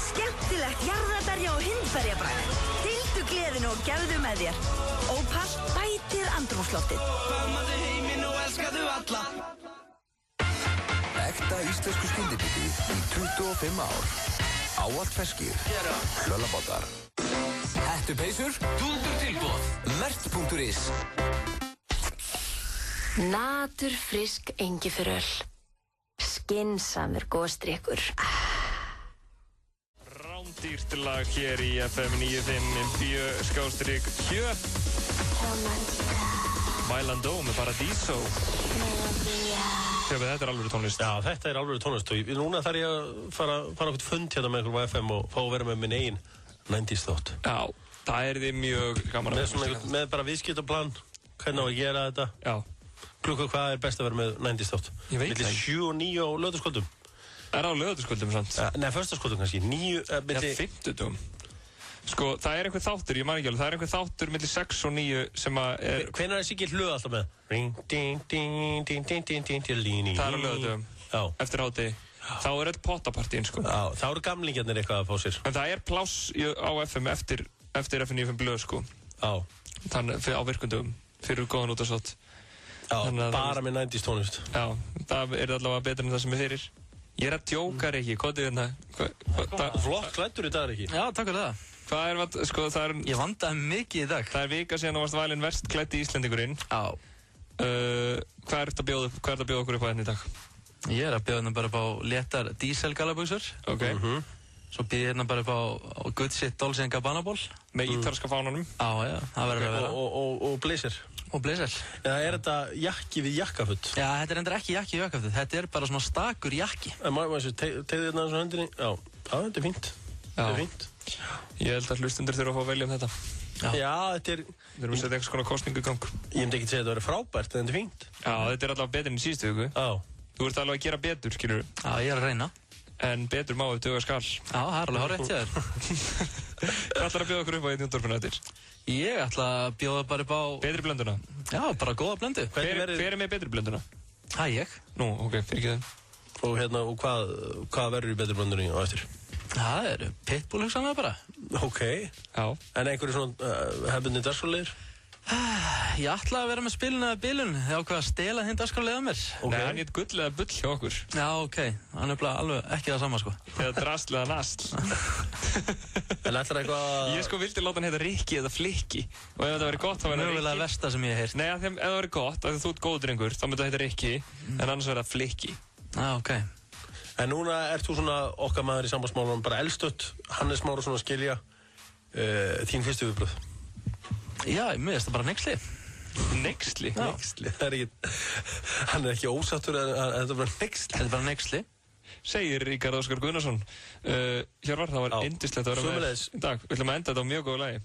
Skemmtilegt jarðarberja og hindberjabragð. Deildu gleðinu og gefðu með þér. Ópal bætir andrúmsloftið. Faðmaðu heiminn og elskaðu alla. Ekta íslensku skyndibiti í 25 ár. Ávallt ferskir. Hlöllabátar. Hettupeysur. Dúndur tilboð. Mert.is. Naturfrisk Engifjöröl. Skynsamur góðstrykkur. Rándýrt lag hér í FM 95.7/7. Bailando með Paradiso. Þetta er alvöru tónlist. Já, þetta er alvöru tónlist og núna þarf ég að fara okkur fund hérna með einhverjum á FM og fá að vera með minn eigin 90's þátt. Já, það er því mjög gaman að með bara viðskiptaplan, hvernig á að gera þetta. Já. Klukka, hvað er best að vera með 90's þátt? Ég veit það. 7 og 9 á lögðarskvöldum. Er á lögðarskvöldum, sant? Nei, föstudagskvöldum kannski. 9, milli... Já, 50. Sko, það er einhver þáttur, ég man ekki alveg, það er einhver þáttur milli 6 og 9 sem að er... Hvenær er Siggi hlöð alltaf með? Ring, ding, ding, ding, ding, ding, ding, ding, ding. Það er á lögðardögum. Já. Eftir hádegi. Þá er öll pottapartíin, sko. Já, þá eru gamlingjarnir eitthvað að fá sér. En það er pláss á FM eftir FM 95 blöð, sko. Já. Þannig á virkundum, fyrir góðan út og svott. Já, bara með 90's tónlist. Já, það er allavega betur en það sem er fyrir. Ég er að djóka, Riki, hvað er þetta? Flott klæddur í dag, Riki. Já, takk fyrir það. Hvað er, sko, það er... Ég vandaði mikið í dag. Það er vika síðan þú varst valinn verst klæddi Íslendingurinn. Já. Hvað er þetta að bjóða okkur upp á hérna í dag? Ég er að bjóða hérna bara upp á léttar díselgallabuxur. Ok. Svo býð ég hérna bara upp á good shit Dolce & Gabbana ból. Með ítalska fánanum. Já, það verður að vera. Og blazer. Og blazer. Eða er þetta jakki við jakkafutt? Já, þetta er endur ekki jakki við jakkafutt. Þetta er bara svona stakur jakki. Tegðu hérna eins og hendinni. Já, þetta er fínt. Þetta er fínt. Ég held að hlustundur þurfa að fá að velja þetta. Já, þetta er... Við erum að setja eitthvað svona kostningu í gang. Ég myndi ekki segja að þetta verið frábært, en þetta er fínt. Já, þetta er allavega betur enn í síðustu viku. Já. Þú ert alveg að gera betur, skilur þú? Já, ég er að reyna. En betur má ef duga skal. Já, það er alveg hárrétt hjá þér. Hvað ætlar að bjóða okkur upp á í útvarpinu eftir? Ég ætla að bjóða bara upp á... Betri blönduna? Já, bara góða blöndu. Hver er með betri blönduna? Það er ég. Nú, ok, fyrir ekki það. Og hvað verður í betri blöndunni á eftir? Það eru pitbull hugsanlega bara. Ok. Já. En einhverju svona hefðbundni dagskrárliðir? Ég ætla að vera með spilin eða bilun. Ég ákvað að stela hinn dagskrárlið af mér. Nei, hann heit gull eða bull hjá okkur. Já, ok. Hann er bara alveg ekki það sama, sko. Eða drasl eða nasl. En ætlar eitthvað... Ég sko vildi láta hann heita Rikki eða Flikki. Og ef þetta verið gott, þá verið Rikki. Mjögulega versta sem ég hef heyrt. Nei, ef það verið gott, að þú ert góð drengur, þá myndi það heita Rikki. En annars verið það Flikki. Já, ok. En núna ert þú svona okkar maður í sambandsmálunum bara elstutt, Hannes Már og svona skilja þín fyrstu viðbröð. Já, mér finnst það bara nexli. Nexli? Nexli, það er ekki, hann er ekki ósattur en þetta er bara nexli. Þetta er bara nexli. segir Ríkharð Óskar Gunnarsson. Hjörvar, það var yndislegt að vera með í dag. Við ætlum að enda þetta á mjög góðu lagi.